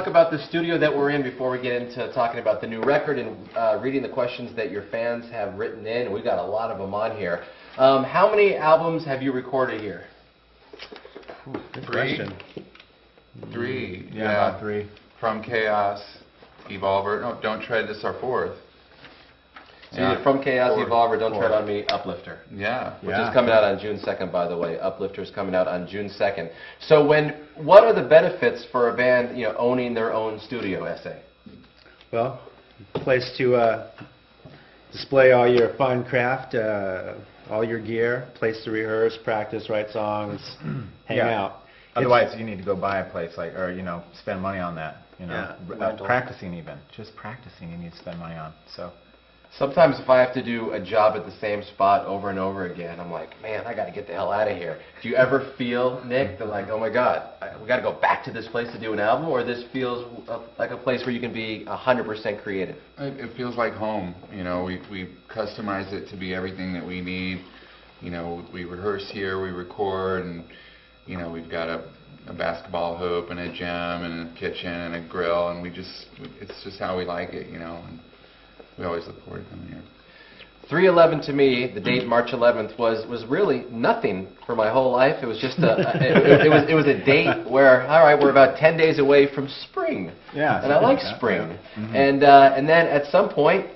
Talk about the studio that we're in before we get into talking about the new record and reading the questions that your fans have written in. We've got a lot of them on here. How many albums have you recorded here? Good Three. question. Three. Yeah, about three. From Chaos, Evolver. No, Don't Tread. This is our fourth. So you did From Chaos, Four. Evolver, Don't Four. Tread on Me, Uplifter. Yeah. Which is coming out on June 2nd, by the way. Uplifter's coming out on June 2nd. So what are the benefits for a band, owning their own studio, SA? Well, place to display all your fun craft, all your gear, place to rehearse, practice, write songs, hang out. Otherwise, you need to go buy a place spend money on that. Rental. Practicing even, just practicing, you need to spend money on. So. Sometimes if I have to do a job at the same spot over and over again, I'm like, man, I got to get the hell out of here. Do you ever feel, Nick, that like, oh my God, we got to go back to this place to do an album, or this feels like a place where you can be 100% creative? It feels like home. We customize it to be everything that we need. We rehearse here, we record, and we've got a basketball hoop and a gym and a kitchen and a grill, and it's just how we like it, And we always look forward to coming here. 3/11 to me, the date March 11th, was really nothing for my whole life. It was just it was a date where, all right, we're about 10 days away from spring. Yeah. And I like spring. Yeah. Mm-hmm. And then at some point,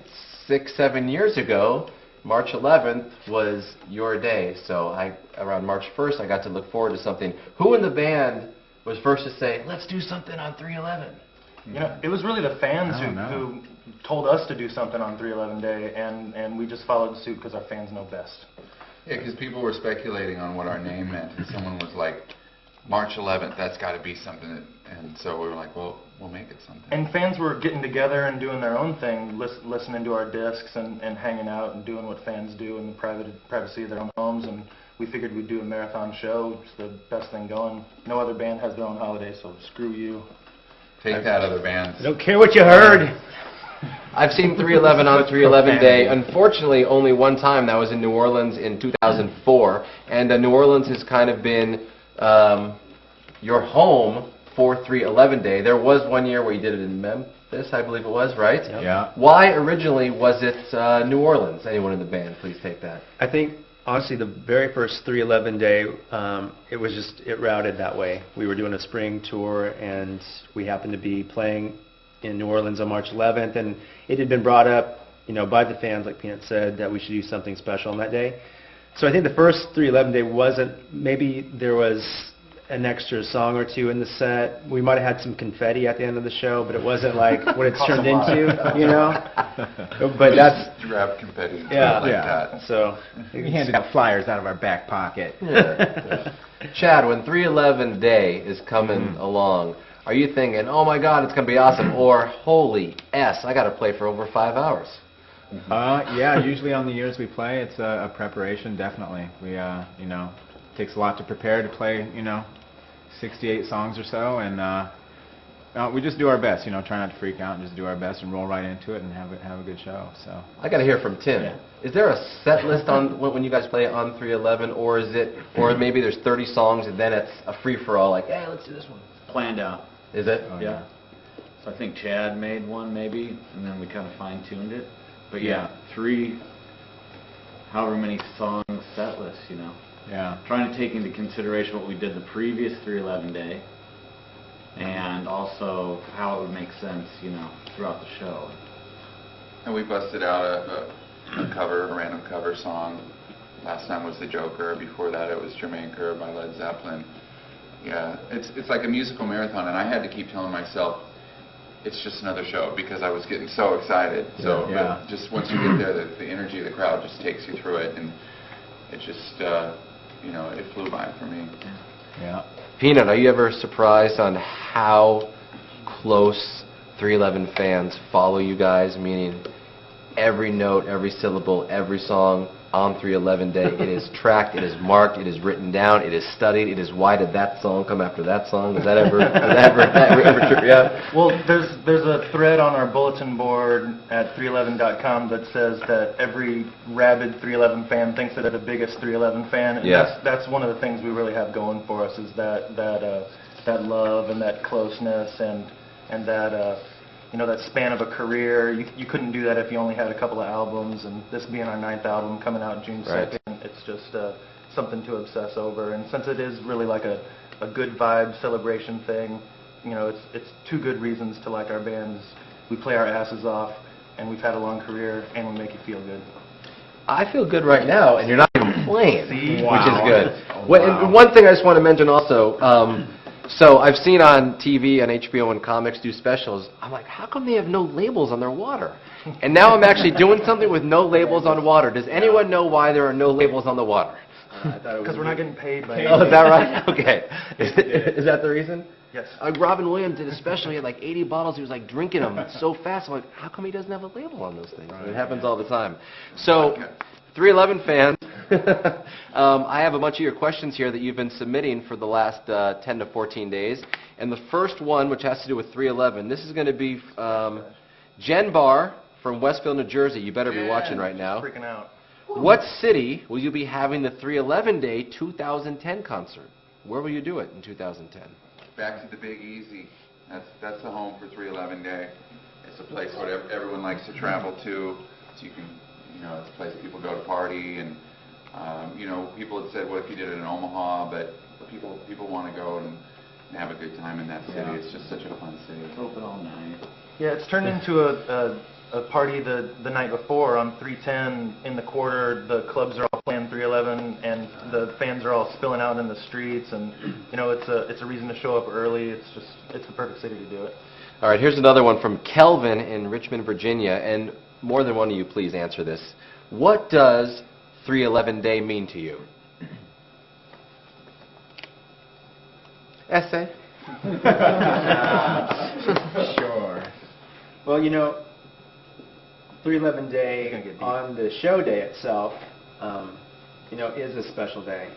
6-7 years ago, March 11th was your day. So around March 1st, I got to look forward to something. Who in the band was first to say, let's do something on 3/11? It was really the fans who told us to do something on 3/11 day, and we just followed suit because our fans know best. Yeah, because people were speculating on what our name meant, and someone was like, March 11th, that's got to be something. And so we were like, well, we'll make it something. And fans were getting together and doing their own thing, listening to our discs and hanging out and doing what fans do in the privacy of their own homes. And we figured we'd do a marathon show. It's the best thing going. No other band has their own holiday, so screw you. Take that, other bands. I don't care what you heard. I've seen 3/11 on 3/11 day. Unfortunately, only one time. That was in New Orleans in 2004. And New Orleans has kind of been your home for 3/11 day. There was one year where you did it in Memphis, I believe it was, right? Yep. Yeah. Why originally was it New Orleans? Anyone in the band, please take that. I think, honestly, the very first 3/11 day, it routed that way. We were doing a spring tour, and we happened to be playing in New Orleans on March 11th, and it had been brought up, by the fans, like Peanut said, that we should do something special on that day. So I think the first 3/11 day maybe there was an extra song or two in the set. We might have had some confetti at the end of the show, but it wasn't like what it's turned into, But that's Drab confetti. yeah, Like that. So We handed out flyers out of our back pocket. Yeah. Chad, when 3/11 day is coming along, are you thinking, oh my God, it's going to be awesome, or holy S, I got to play for over 5 hours? Yeah, usually on the years we play, it's a preparation, definitely. We, it takes a lot to prepare to play, 68 songs or so, and we just do our best, try not to freak out and just do our best and roll right into it and have a good show. So I got to hear from Tim. Yeah. Is there a set list on when you guys play on 3/11, or maybe there's 30 songs and then it's a free for all, like, hey, let's do this one. Planned out. Is it? Oh, Yeah. So I think Chad made one maybe, and then we kind of fine-tuned it. But yeah, 3, however many songs set list, yeah. Trying to take into consideration what we did the previous 3/11 day, and also how it would make sense, throughout the show. And we busted out a random cover song. Last time was The Joker. Before that it was Jermaine Kerr by Led Zeppelin. Yeah, it's like a musical marathon, and I had to keep telling myself, it's just another show, because I was getting so excited. So Yeah. but just once you get there, the energy of the crowd just takes you through it, and it just, it flew by for me. Yeah. Peanut, are you ever surprised on how close 3/11 fans follow you guys? Meaning every note, every syllable, every song on 3/11 day, it is tracked, it is marked, it is written down, it is studied, it is why did that song come after that song? Does that ever trip you out? Well, there's a thread on our bulletin board at 311.com that says that every rabid 311 fan thinks that they're the biggest 311 fan, and Yeah. that's one of the things we really have going for us, is that love and that closeness, and and that that span of a career. You couldn't do that if you only had a couple of albums, and this being our 9th album coming out June 2nd, it's just something to obsess over. And since it is really like a good vibe celebration thing, it's two good reasons to like our bands. We play our asses off, and we've had a long career, and we make you feel good. I feel good right now, and you're not even playing, See? which Wow. is good. Wow. And one thing I just want to mention also, so I've seen on TV, on HBO, when comics do specials, I'm like, how come they have no labels on their water? And now I'm actually doing something with no labels on water. Does anyone know why there are no labels on the water? Because we're not getting paid by Oh, is that right? Okay. Is that the reason? Yes. Robin Williams did a special. He had like 80 bottles. He was like drinking them so fast. I'm like, how come he doesn't have a label on those things? It happens all the time. So, 311 fans, I have a bunch of your questions here that you've been submitting for the last 10 to 14 days. And the first one, which has to do with 311, this is going to be Jen Barr from Westfield, New Jersey. You better be watching right now. Freaking out. What city will you be having the 311 Day 2010 concert? Where will you do it in 2010? Back to the Big Easy. That's the home for 311 Day. It's a place where everyone likes to travel to. So you can, it's a place people go to party, and people had said, what if you did it in Omaha? But people want to go and have a good time in that city. It's just such a fun city. It's open all night. Yeah, it's turned into a party the night before on 310 in the quarter. The clubs are all playing 311, and the fans are all spilling out in the streets. And it's a reason to show up early. It's the perfect city to do it. All right, here's another one from Kelvin in Richmond, Virginia, and more than one of you, please answer this. What does 311 Day mean to you? Essay. Sure. Well, 311 It's gonna Day get deep. on the show day itself, is a special day.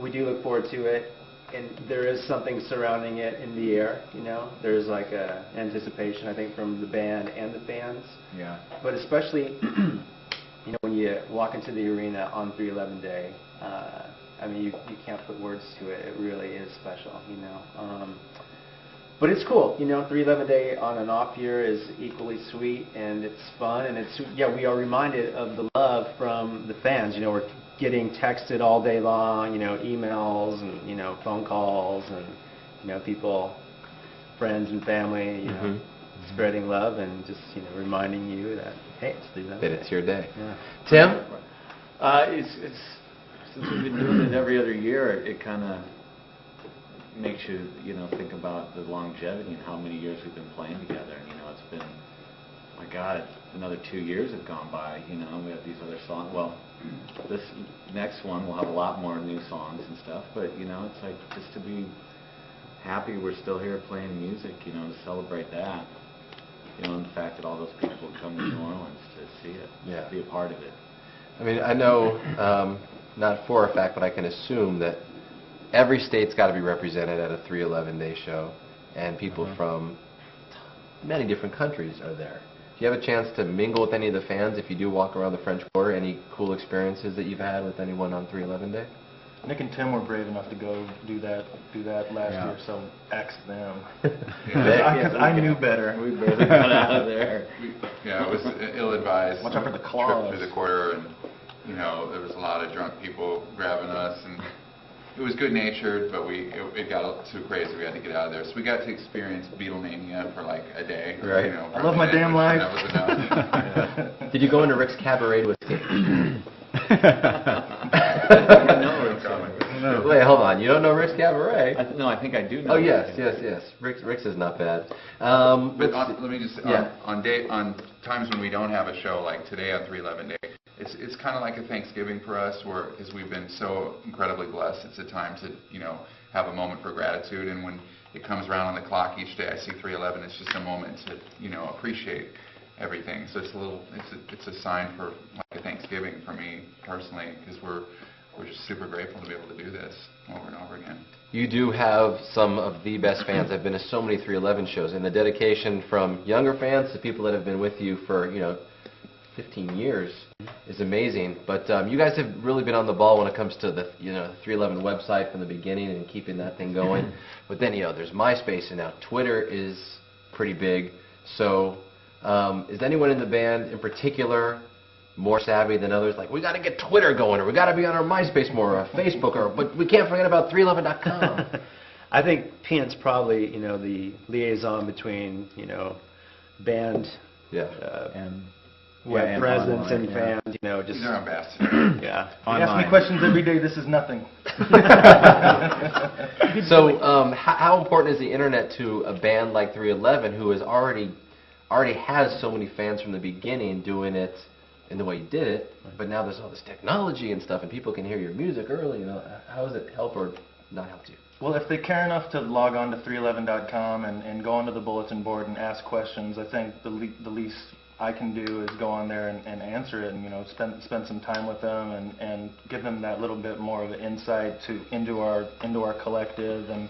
We do look forward to it, and there is something surrounding it in the air. There's like a anticipation, I think, from the band and the fans. Yeah. But especially, when you walk into the arena on 311 Day, you can't put words to it. It really is special, But it's cool, 311 Day on an off year is equally sweet, and it's fun, and we are reminded of the love from the fans. We're getting texted all day long, emails and, phone calls, and, people, friends and family, spreading love and just, reminding you that, hey, it's 311 That Day. it's your day. Yeah. Tim? Since we've been doing it every other year, it kind of makes you, think about the longevity and how many years we've been playing together. And, it's been, my God, another 2 years have gone by, and we have these other songs. Well, this next one will have a lot more new songs and stuff, but, it's like just to be happy we're still here playing music, to celebrate that. And the fact that all those people come to New Orleans to see it, be a part of it. I know, not for a fact, but I can assume that every state's got to be represented at a 311 Day show, and people from many different countries are there. Do you have a chance to mingle with any of the fans if you do walk around the French Quarter? Any cool experiences that you've had with anyone on 311 Day? Nick and Tim were brave enough to go do that last Yeah. year, so X them. Yeah. Because I knew better. We barely got out of there. It was ill-advised. Watch out for the claws. Trip through the quarter, and there was a lot of drunk people grabbing us, and it was good-natured, but it got too crazy. We had to get out of there. So we got to experience Beatlemania for like a day. Right. I love my damn life. That was enough. Did you go into Rick's Cabaret to escape? Wait, hold on. You don't know Rick's Cabaret? No, I think I do know. Oh, yes. Rick's is not bad. But let me just say, Yeah. on times when we don't have a show like today on 311 Day, it's kind of like a Thanksgiving for us, because we've been so incredibly blessed. It's a time to have a moment for gratitude, and when it comes around on the clock each day, I see 311. It's just a moment to appreciate everything. So it's a sign for like a Thanksgiving for me personally, because we're just super grateful to be able to do this over and over again. You do have some of the best fans. I've been to so many 311 shows, and the dedication from younger fans to people that have been with you for, 15 years is amazing. But you guys have really been on the ball when it comes to the 311 website from the beginning and keeping that thing going. But then there's MySpace and now Twitter is pretty big. So is anyone in the band in particular more savvy than others? Like, we got to get Twitter going, or we got to be on our MySpace more, or Facebook, but we can't forget about 311.com. I think Peanut's probably, the liaison between, band, And web and presence online, and fans, just, He's our ambassador. yeah. You ask me Online. questions every day, this is nothing. So how important is the internet to a band like 311 who has already has so many fans from the beginning doing it in the way you did it, but now there's all this technology and stuff and people can hear your music early, how does it help or not help you? Well, if they care enough to log on to 311.com and go onto the bulletin board and ask questions, I think the least I can do is go on there and answer it, and spend some time with them and give them that little bit more of an insight into our collective. And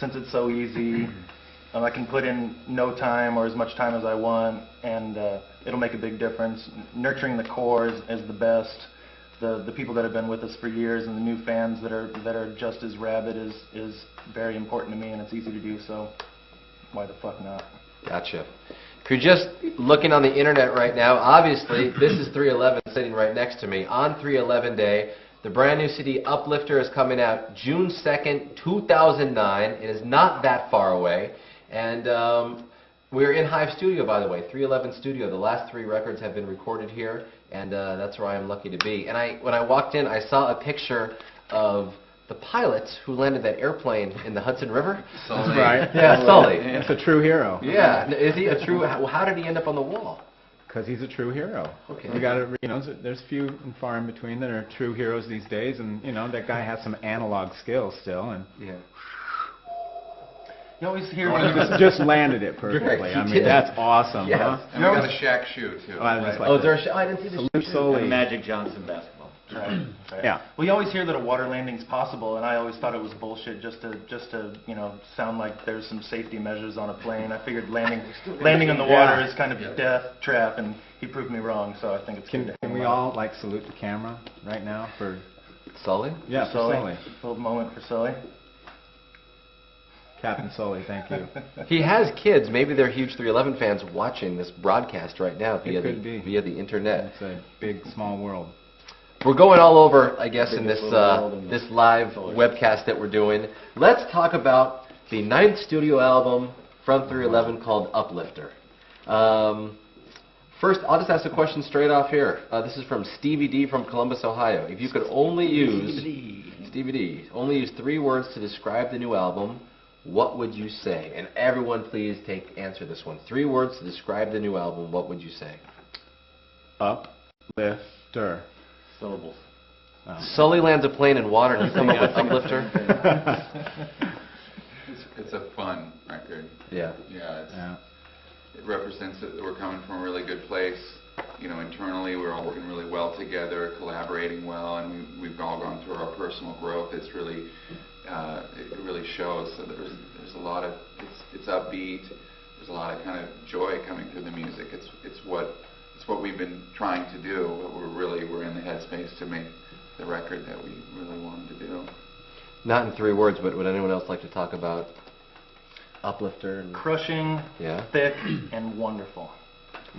since it's so easy, I can put in no time or as much time as I want, and it'll make a big difference. Nurturing the core is the best. The people that have been with us for years and the new fans that are just as rabid is very important to me, and it's easy to do, so why the fuck not? Gotcha. If you're just looking on the internet right now, obviously this is 311 sitting right next to me. On 311 Day, the brand new CD Uplifter is coming out June 2nd, 2009. It is not that far away. And we're in Hive Studio, by the way, 311 Studio. The last 3 records have been recorded here, and that's where I am lucky to be. And when I walked in, I saw a picture of the pilot who landed that airplane in the Hudson River. Sully. Right. Yeah, Sully. It's a true hero. Yeah, is he a true? How did he end up on the wall? Because he's a true hero. Okay. You got to, there's few and far in between that are true heroes these days, and that guy has some analog skills still, and Yeah. You always hear just landed it perfectly. I mean, that's awesome, Yes. huh? And we got a Shaq shoe, too. Oh, I was just like Oh, is there a show? I didn't see the Salute show. Sully. Magic Johnson basketball. Right. Yeah. Well, you always hear that a water landing's possible, and I always thought it was bullshit just to sound like there's some safety measures on a plane. I figured landing on the water is kind of a death trap, and he proved me wrong. So I think it's good to Can hang we him out. all salute the camera right now for Sully? for Sully. Little moment for Sully. Captain Sully, thank you. He has kids. Maybe they're huge 311 fans watching this broadcast right now via could be. the internet. It's a big, small world. We're going all over, I guess, in this Biggest little world in this the live solar webcast that we're doing. Let's talk about the 9th studio album from 311 called Uplifter. First, I'll just ask a question straight off here. This is from Stevie D from Columbus, Ohio. If you could only use Stevie D, only use 3 words to describe the new album, what would you say? And everyone, please answer this one. 3 words to describe the new album. What would you say? Uplifter. Syllables. Sully lands a plane in water, and you come up with Uplifter. It's a fun record. Yeah. Yeah, it represents that we're coming from a really good place. Internally we're all working really well together, collaborating well, and we've all gone through our personal growth. It's really, it really shows. So there's a lot of, it's upbeat. There's a lot of kind of joy coming through the music. It's what we've been trying to do, but we're in the headspace to make the record that we really wanted to do. Not in 3 words, but would anyone else like to talk about Uplifter? And Crushing, yeah. thick, and wonderful.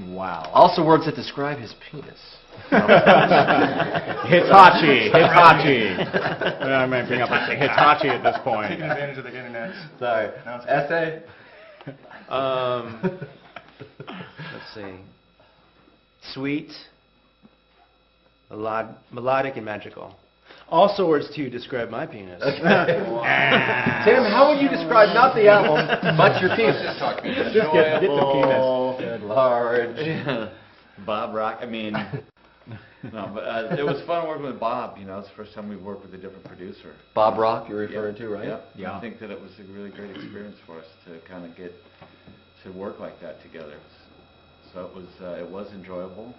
Wow. Also words that describe his penis. Hitachi. I might bring up Hitachi at this point. Taking advantage of the internet. Sorry. No, it's Essay? Let's see. Sweet, melodic, and magical. Also words to describe my penis. Tim, how would you describe not the album, but your penis? Let's just talk penis. Just get the penis. Good large. Bob Rock. I mean, no, but it was fun working with Bob. It's the first time we've worked with a different producer. Bob Rock, you're referring to, right? Yep. Yeah. I think that it was a really great experience for us to kind of get to work like that together. So it was enjoyable,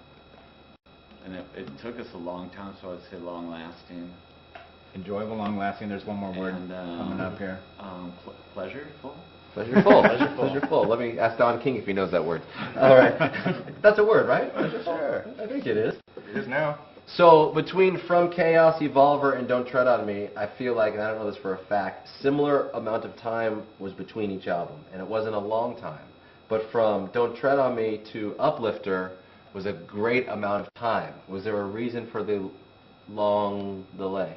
and it took us a long time. So I'd say long lasting. Enjoyable, long lasting. There's one more word And, coming up here. Pleasureful. Pleasure full. Pleasure full. Let me ask Don King if he knows that word. All right. That's a word, right? Pleasure full. Sure. I think it is. It is now. So between From Chaos, Evolver, and Don't Tread on Me, I feel like, and I don't know this for a fact, similar amount of time was between each album, and it wasn't a long time. But from Don't Tread on Me to Uplifter was a great amount of time. Was there a reason for the long delay?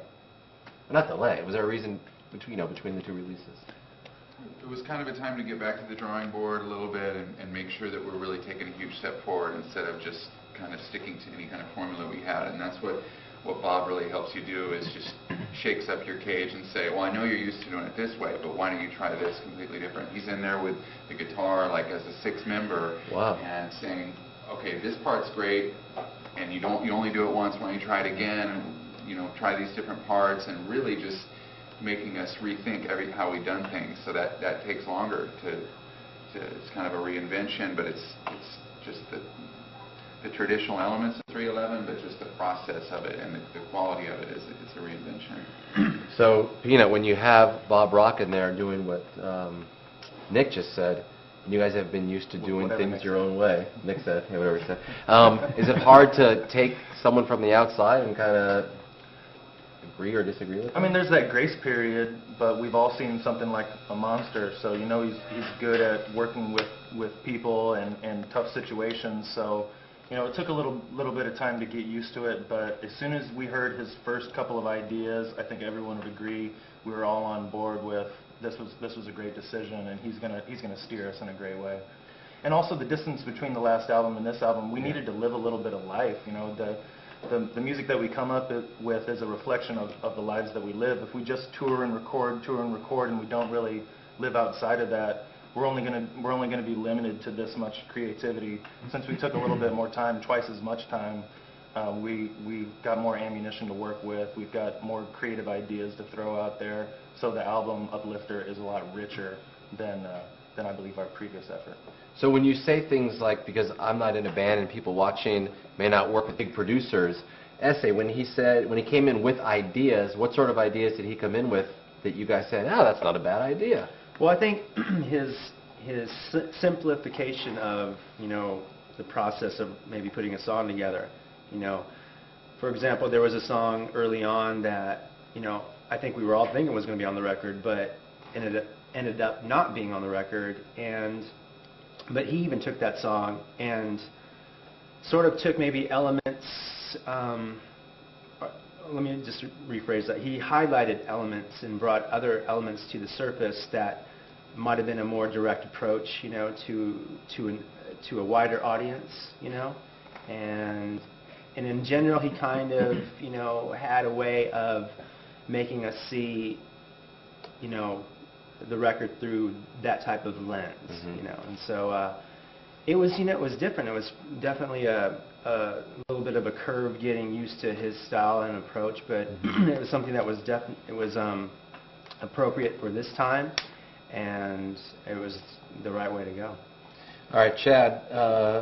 Not delay. Was there a reason between the two releases? It was kind of a time to get back to the drawing board a little bit and make sure that we're really taking a huge step forward instead of just kind of sticking to any kind of formula we had. And that's what Bob really helps you do, is just shakes up your cage and say, well, I know you're used to doing it this way, but why don't you try this completely different? He's in there with the guitar like as a sixth member. Wow. And saying, okay, this part's great, and you only do it once, why don't you try it again, and try these different parts, and really just making us rethink how we've done things. So that takes longer it's kind of a reinvention, but it's just the traditional elements of 311, but just the process of it and the quality of it is a reinvention. So, when you have Bob Rock in there doing what Nick just said, and you guys have been used to doing Whatever things Nick your said. own way, Nick said, yeah, whatever he said, is it hard to take someone from the outside and kind of agree or disagree with them? I mean, there's that grace period, but we've all seen something like a monster, so he's good at working with people and tough situations. So, it took a little bit of time to get used to it, but as soon as we heard his first couple of ideas, I think everyone would agree we were all on board with this was a great decision, and he's gonna steer us in a great way. And also the distance between the last album and this album, we needed to live a little bit of life. The music that we come up with is a reflection of the lives that we live. If we just tour and record, and we don't really live outside of that, we're only gonna be limited to this much creativity. Since we took a little bit more time, twice as much time, we got more ammunition to work with. We've got more creative ideas to throw out there. So the album Uplifter is a lot richer than I believe our previous effort. So when you say things like, because I'm not in a band and people watching may not work with big producers, Essay, when he came in with ideas, what sort of ideas did he come in with that you guys said, that's not a bad idea? Well, I think his simplification of the process of maybe putting a song together. For example, there was a song early on that I think we were all thinking was going to be on the record, but ended up not being on the record. But he even took that song and sort of took maybe elements. Let me just rephrase that. He highlighted elements and brought other elements to the surface that might have been a more direct approach, to a wider audience, And in general, he kind of, had a way of making us see, the record through that type of lens, And so it was, it was different. It was definitely a little bit of a curve getting used to his style and approach, but it was something that was appropriate for this time, and it was the right way to go. All right, Chad,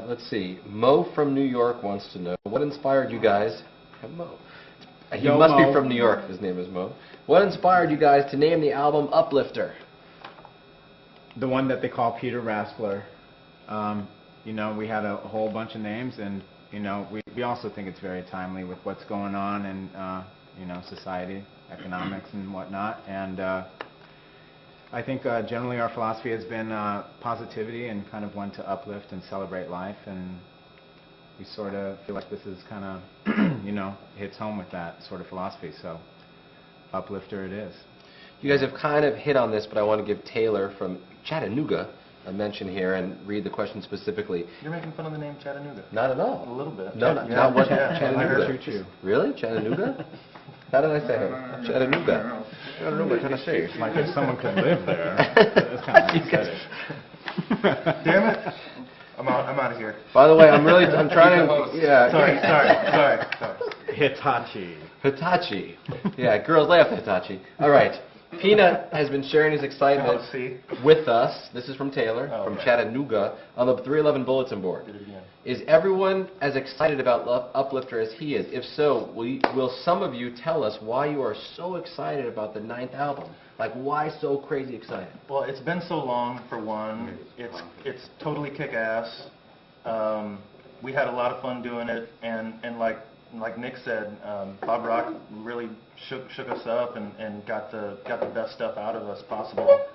let's see. Mo from New York wants to know, what inspired you guys? Mo. He must be from New York. His name is Mo. What inspired you guys to name the album Uplifter? The one that they call Peter Raspler. We had a whole bunch of names, and we also think it's very timely with what's going on in society, economics, and whatnot. And I think generally our philosophy has been positivity and kind of one to uplift and celebrate life, and we sort of feel like this is kind of hits home with that sort of philosophy. So Uplifter it is. You guys have kind of hit on this, but I want to give Taylor from Chattanooga a mention here and read the question specifically. You're making fun of the name Chattanooga. Not at all. A little bit. No, not what Chattanooga. Choo-choo. Really? Chattanooga? How did I say it? Chattanooga. I don't know what kind of say. Like if someone could live there. That's kind of You guys- Damn it! I'm out of here. By the way, I'm trying to. Yeah. Sorry. Hitachi. Hitachi. Yeah, girls lay off the Hitachi. All right. Peanut has been sharing his excitement Oh, see? with us. This is from Taylor, Oh, from okay. Chattanooga, on the 311 bulletin board. Did it again. Is everyone as excited about Uplifter as he is? If so, will some of you tell us why you are so excited about the 9th album? Like, why so crazy excited? Well, it's been so long, for one. It's totally kick-ass. We had a lot of fun doing it, and like Nick said, Bob Rock really shook us up and got the best stuff out of us possible,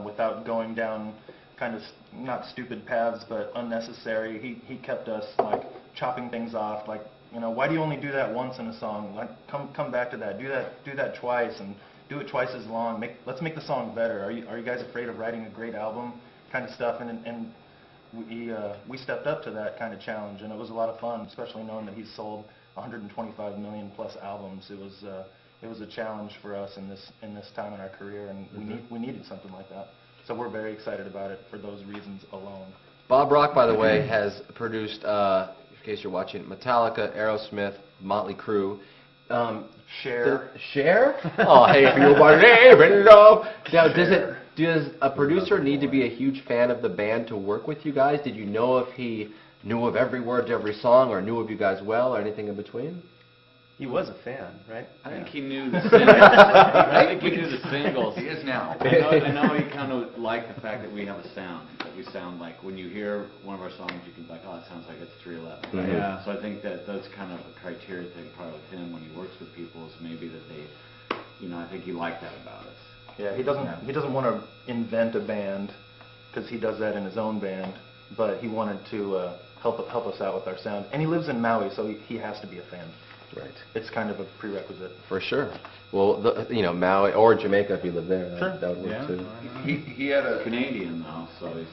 without going down kind of not stupid paths, but unnecessary. He kept us like chopping things off. Like, you know, why do you only do that once in a song? Like, come back to that. Do that twice, and do it twice as long. Let's make the song better. Are you guys afraid of writing a great album? Kind of stuff. And we stepped up to that kind of challenge, and it was a lot of fun, especially knowing that he's sold 125 million plus albums. It was a challenge for us in this time in our career, and we needed something like that. So we're very excited about it for those reasons alone. Bob Rock, by the way, has produced, in case you're watching, Metallica, Aerosmith, Motley Crue. Cher. Cher? Oh, hey, if you believe in love. Now, does a producer need to be a huge fan of the band to work with you guys? Did you know if he knew of every word to every song, or knew of you guys well, or anything in between? He was a fan, right? I think he knew the singles. I think he knew the singles. He is now. I know he kind of liked the fact that we have a sound. That we sound like, when you hear one of our songs, you can be like, oh, it sounds like it's 311. Right? Yeah. So I think that's kind of a criteria thing probably with him when he works with people, is maybe that they, I think he liked that about us. Yeah, he doesn't want to invent a band, because he does that in his own band, but he wanted to help us out with our sound. And he lives in Maui, so he has to be a fan. Right. It's kind of a prerequisite. For sure. Well, Maui or Jamaica, if you live there, Sure. that would work Yeah. too. He had a Canadian though, so he's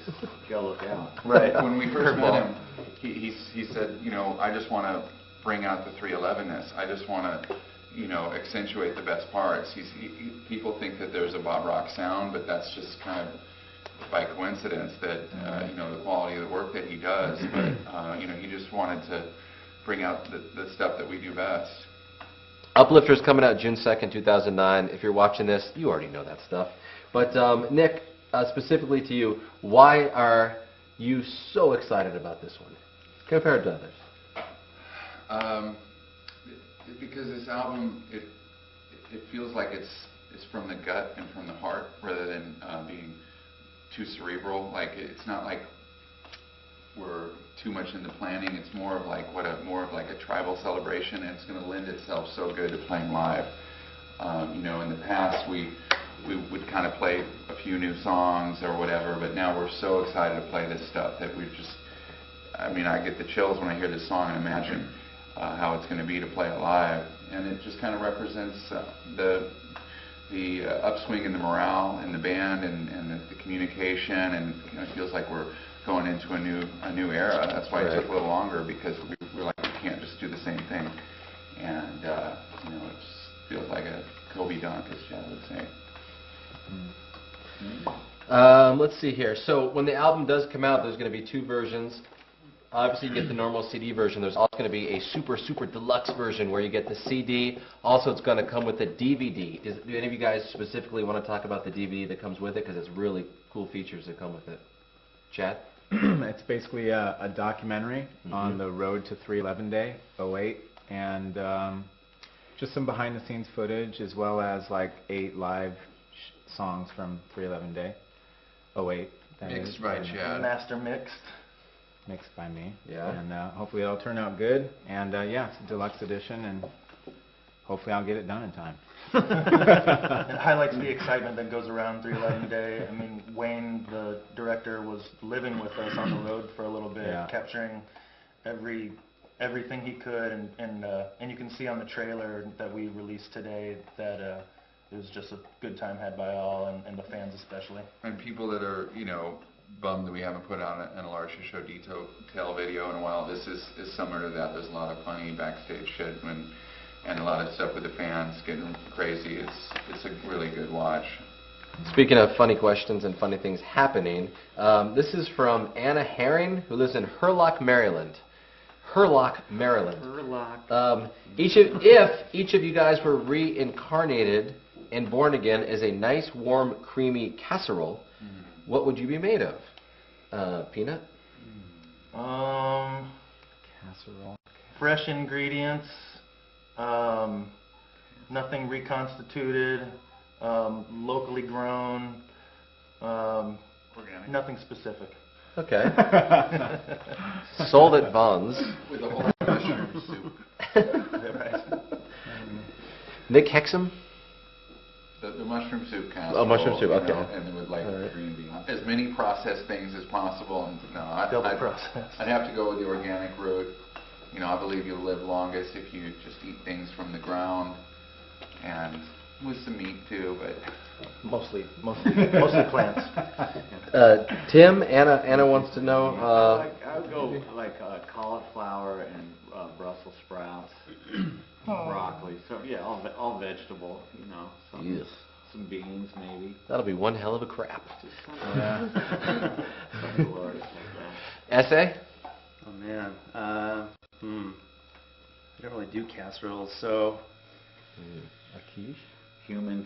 got to look out. Right. When we first met Curveball. him, he said, I just want to bring out the 311ness. I just want to, accentuate the best parts. People think that there's a Bob Rock sound, but that's just kind of by coincidence that, the quality of the work that he does. But, he just wanted to bring out the stuff that we do best. Uplifter's coming out June 2nd, 2009. If you're watching this, you already know that stuff. But Nick, specifically to you, why are you so excited about this one compared to others? Because this album, it feels like it's from the gut and from the heart, rather than being too cerebral. Like, it's not like we're too much into planning. It's more of like a tribal celebration, and it's going to lend itself so good to playing live. In the past we would kind of play a few new songs or whatever, but now we're so excited to play this stuff that I get the chills when I hear this song and imagine how it's going to be to play it live. And it just kind of represents the upswing in the morale in the band and the communication, and it feels like we're going into a new era. That's why it took a little longer, because we're like, we can't just do the same thing. And it just feels like a Kobe dunk, as Chad would say. Let's see here. So when the album does come out, there's going to be two versions. Obviously, you get the normal CD version. There's also going to be a super, super deluxe version where you get the CD. Also, it's going to come with a DVD. Do any of you guys specifically want to talk about the DVD that comes with it? Because it's really cool features that come with it. Chad? It's basically a documentary on the road to 311 Day, 08, and just some behind-the-scenes footage, as well as like 8 live songs from 311 Day, 08. Mixed by Chad. Master mixed. Mixed by me. Yeah. And hopefully it'll turn out good. And yeah, it's a deluxe edition, and hopefully I'll get it done in time. It highlights the excitement that goes around 311 Day. I mean, Wayne, the director, was living with us on the road for a little bit, capturing everything he could, and you can see on the trailer that we released today that it was just a good time had by all, and the fans especially. And people that are, bummed that we haven't put out an Elisha Show detail video in a while, this is similar to that. There's a lot of funny backstage shit and a lot of stuff with the fans getting crazy. It's a really good watch. Speaking of funny questions and funny things happening, this is from Anna Herring, who lives in Hurlock, Maryland. Hurlock, Maryland. Hurlock. If each of you guys were reincarnated and Born Again is a nice, warm, creamy casserole. What would you be made of? Peanut? Casserole. Fresh ingredients, nothing reconstituted, locally grown, nothing specific. Okay. Sold at Vaughn's. With a whole mushroom soup. Nick Hexum? The mushroom soup casserole. Oh, mushroom soup, you okay. know, and with like All right. green beans. As many processed things as possible. And Double I'd processed. have to go with the organic route. You know, I believe you'll live longest if you just eat things from the ground, and with some meat too. But Mostly plants. Tim, Anna wants to know. I would go like cauliflower and Brussels sprouts, broccoli. So yeah, all vegetable. You know, Yes. some beans maybe. That'll be one hell of a crap. Just Yeah. something glorious like that. Essay? Oh man, I don't really do casseroles, so A quiche? Human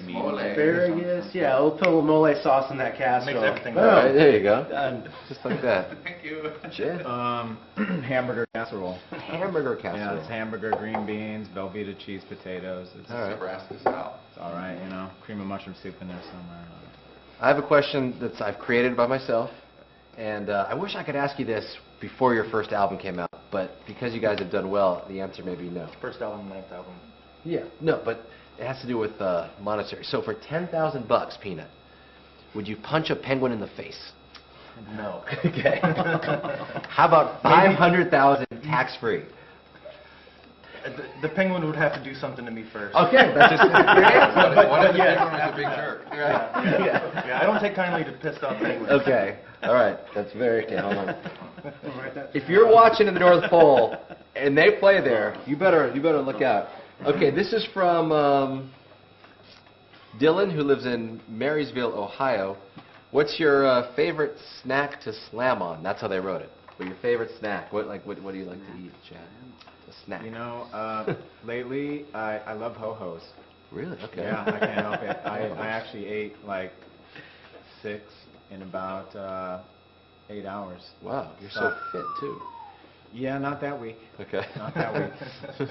meat. Mole. asparagus. Yeah, we'll put a little mole sauce in that casserole. Makes everything All better. right, there you go. Done. Just like that. thank you. Jen? Hamburger casserole. Hamburger Yeah, casserole. it's hamburger, green beans, Velveeta cheese, potatoes. It's, All right. Nebraska style. it's all right, you know. Cream of mushroom soup in there somewhere. I have a question that I've created by myself, and I wish I could ask you this before your first album came out, but because you guys have done well, the answer may be no. First album, ninth album. Yeah. No, but it has to do with monetary. So for $10,000, Peanut, would you punch a penguin in the face? No. Okay. How about 500,000 tax-free? The penguin would have to do something to me first. Okay, that's just What if the yeah. penguin was a big jerk? Yeah, I don't take kindly to pissed off penguins. Okay. All right. That's very okay. Hold on. If you're watching in the North Pole and they play there, you better look out. Okay, this is from Dylan, who lives in Marysville, Ohio. What's your favorite snack to slam on? That's how they wrote it. But your favorite snack? What do you like to eat, Chad? A snack. You know, lately I love ho-hos. Really? Okay. Yeah, I can't help it. I actually ate like 6 in about 8 hours. Wow, you're so fit too. Yeah, not that week. Okay. Not that week.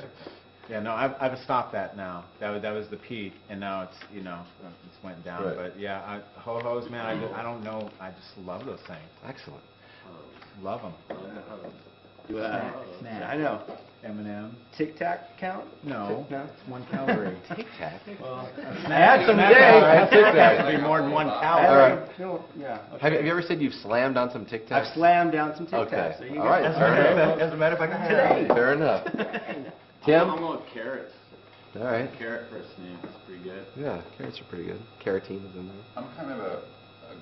Yeah, no, I've stopped that now. That was the peak, and now it's it's went down. Right. But yeah, ho-hos, man, I don't know. I just love those things. Excellent. Love them. Snack. I know. M&M. Tic Tac count? No, No. it's 1 calorie. Tic Tac. I had some Snack today. bar has Tic Tac. It'd be more than 1 I calorie. All right. had- no, yeah. Have you ever said you've slammed on some Tic Tacs? I've slammed down some Tic Tacs. Okay. There you All go. right. As Fair enough. a matter of fact, I have. Today. Fair enough. I'm Tim? going with carrots. All right. Carrot for a snack is pretty good. Yeah, carrots are pretty good. Carotene is in there. I'm kind of a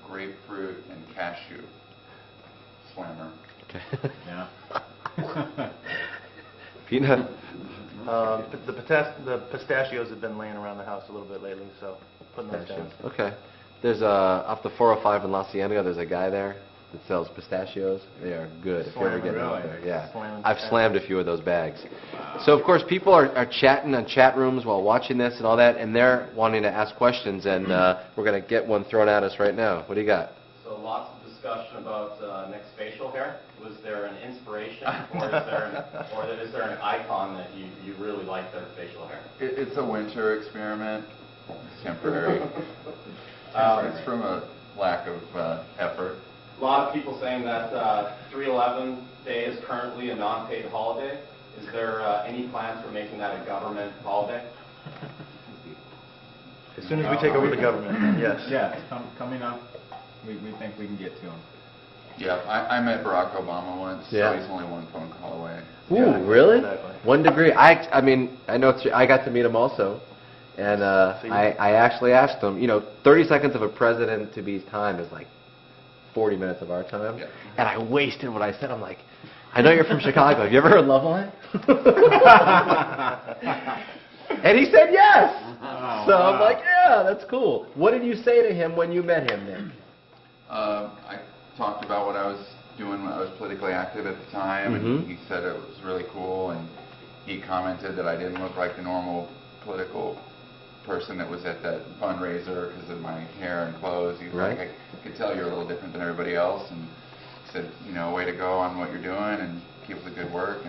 grapefruit and cashew slammer. Okay. Yeah. Peanut. The pistachios have been laying around the house a little bit lately, so putting those down. Okay. There's off the 405 in La Cienega, there's a guy there that sells pistachios. They are good if you ever Slamming, get them out really? there. Yeah. Slamming I've pistachios. slammed a few of those bags. So of course people are chatting on chat rooms while watching this and all that, and they're wanting to ask questions, and we're going to get one thrown at us right now. What do you got? So lots of discussion about Nick's facial hair. Was there an inspiration, or is there an icon that you really like their facial hair? It's a winter experiment. It's temporary. It's from a lack of effort. A lot of people saying that 3/11 Day is currently a non-paid holiday. Is there any plans for making that a government holiday? As soon as we take over the government, yes. Yeah, it's coming up. We think we can get to them. Yeah, I met Barack Obama once, Yeah. so he's only one phone call away. Ooh, Yeah, really? exactly. 1 degree. I mean, I know I got to meet him also, and I actually asked him. 30 seconds of a president to be's time is like 40 minutes of our time, Yeah. and I wasted what I said. I'm like, I know you're from Chicago. Have you ever heard Loveline? And he said yes. So I'm like, yeah, that's cool. What did you say to him when you met him, Nick? I talked about what I was doing when I was politically active at the time, Mhm. and he said it was really cool, and he commented that I didn't look like the normal political person that was at that fundraiser because of my hair and clothes. He's Right. like, I could tell you're a little different than everybody else, and he said, you know, way to go on what you're doing and keep up the good work.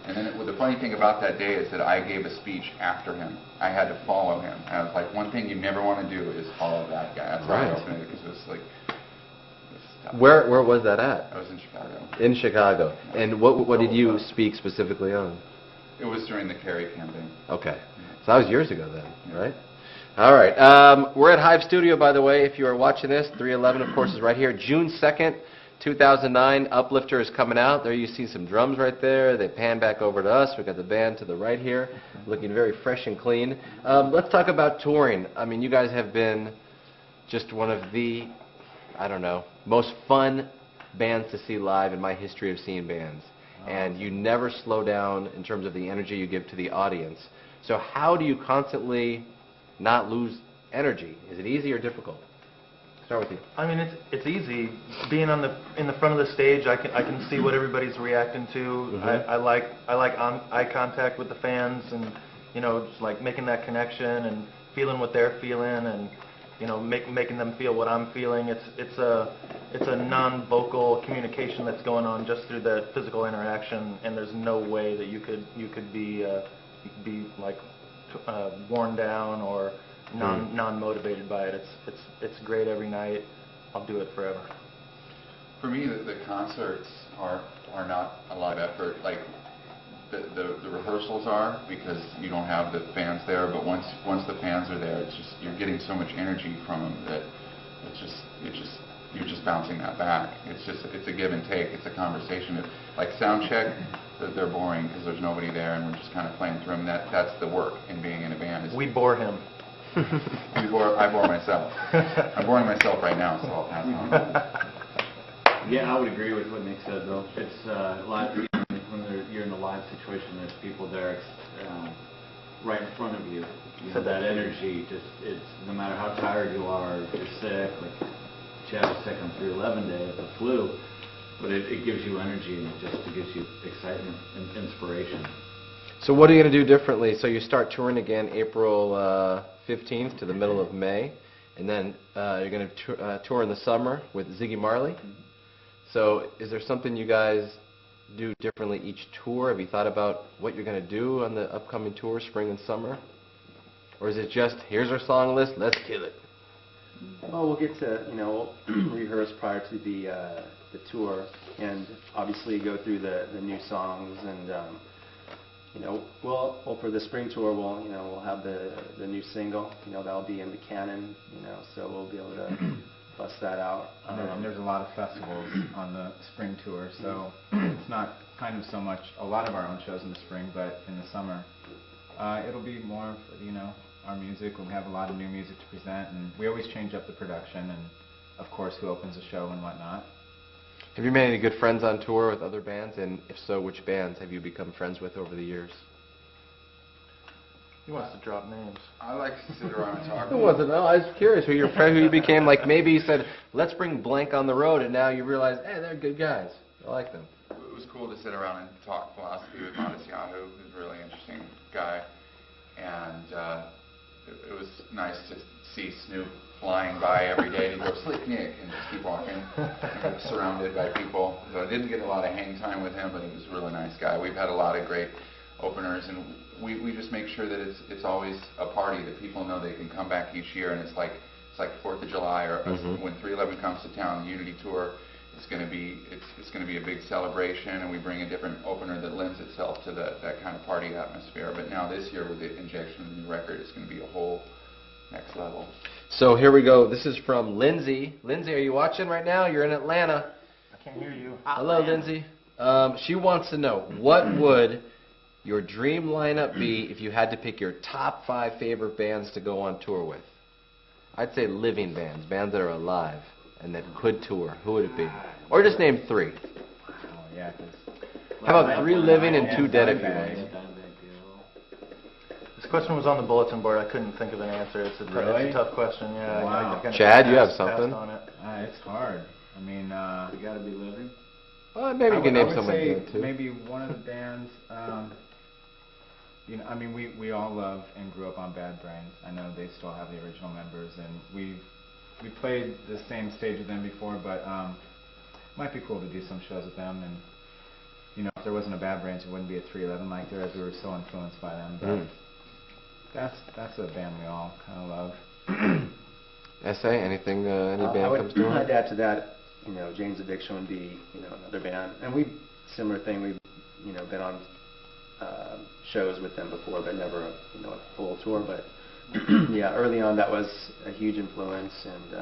And then the funny thing about that day is that I gave a speech after him. I had to follow him. And I was like, one thing you never want to do is follow that guy. That's why I Right. opened it, because it was like, it was tough. Where was that at? I was in Chicago. In Chicago. And what did you speak specifically on? It was during the Kerry campaign. Okay. So that was years ago then, right? All right. We're at Hive Studio, by the way, if you are watching this. 311, of course, is right here. June 2nd, 2009, Uplifter is coming out. There you see some drums right there. They pan back over to us. We've got the band to the right here, looking very fresh and clean. Let's talk about touring. I mean, you guys have been just one of the, I don't know, most fun bands to see live in my history of seeing bands. And you never slow down in terms of the energy you give to the audience. So how do you constantly not lose energy? Is it easy or difficult? Start with you. I mean, it's easy being in the front of the stage. I can see what everybody's reacting to. Mhm. I like eye contact with the fans, and you know, just like making that connection and feeling what they're feeling, and you know, making them feel what I'm feeling. It's a non-vocal communication that's going on just through the physical interaction, and there's no way that you could be like worn down or non-motivated by it. It's great every night. I'll do it forever. For me, the concerts are not a lot of effort. Like the rehearsals are, because you don't have the fans there. But once the fans are there, it's just you're getting so much energy from them that you're just bouncing that back. It's a give and take. It's a conversation. Like sound check, they're boring because there's nobody there and we're just kind of playing through them. That's the work in being in a band. We bore him. I bore myself. I'm boring myself right now, so I'll pass on. Yeah, I would agree with what Nick said, though. It's live when you're in a live situation. There's people there right in front of you. You know, that energy. It's no matter how tired you are, if you're sick. Like Chad was sick on 311 day with the flu, but it gives you energy and it gives you excitement and inspiration. So what are you going to do differently? So you start touring again April 15th to the middle of May, and then you're going to tour in the summer with Ziggy Marley. So is there something you guys do differently each tour? Have you thought about what you're going to do on the upcoming tour, spring and summer? Or is it just, here's our song list, let's kill it? Well, we'll get to, you know, rehearse prior to the tour, and obviously go through the new songs, and you know, well for the spring tour, we'll have the new single, you know, that'll be in the canon, you know, so we'll be able to bust that out. And there's a lot of festivals on the spring tour, so it's not kind of so much a lot of our own shows in the spring, but in the summer, it'll be more of, you know, our music. We have a lot of new music to present, and we always change up the production, and of course, who opens the show and whatnot. Have you made any good friends on tour with other bands? And if so, which bands have you become friends with over the years? He wants to drop names. I like to sit around and talk. Who was it? No, I was curious who your friend, who you became, like maybe you said, let's bring blank on the road, and now you realize, hey, they're good guys. I like them. It was cool to sit around and talk philosophy with Modest Yahoo, who's a really interesting guy. And it was nice to see Snoop flying by every day and go, Slick Nick, and just keep walking, surrounded by people. So I didn't get a lot of hang time with him, but he was a really nice guy. We've had a lot of great openers, and we just make sure that it's always a party, that people know they can come back each year, and it's like 4th of July, or when 311 comes to town, the Unity Tour. It's going to be a big celebration, and we bring a different opener that lends itself to that kind of party atmosphere. But now this year, with the injection of the new record, it's going to be a whole next level. So here we go. This is from Lindsay. Lindsay, are you watching right now? You're in Atlanta. I can't hear you. Hello, Lindsay. She wants to know, what would your dream lineup be if you had to pick your top 5 favorite bands to go on tour with? I'd say living bands, bands that are alive and that could tour. Who would it be? Or just name 3. Oh, yeah, 'cause How about 3 living and 2 dead if you want? This question was on the bulletin board. I couldn't think of an answer. It's a Really? tough question. Yeah. Wow. I kinda Chad, you have passed something? on it. it's hard. I mean, You gotta be living. Well, maybe you can I name would someone say good too. maybe one of the bands. you know, I mean, we all love and grew up on Bad Brains. I know they still have the original members, and we played the same stage with them before, but might be cool to do some shows with them. And you know, if there wasn't a Bad Brains, it wouldn't be a 311 like there is. We were so influenced by them. But that's a band we all kind of love. SA, anything, any band comes to I'd mind? add to that, you know, Jane's Addiction would be, you know, another band. And similar thing, we've, you know, been on shows with them before, but never, you know, a full tour. But yeah, early on that was a huge influence, and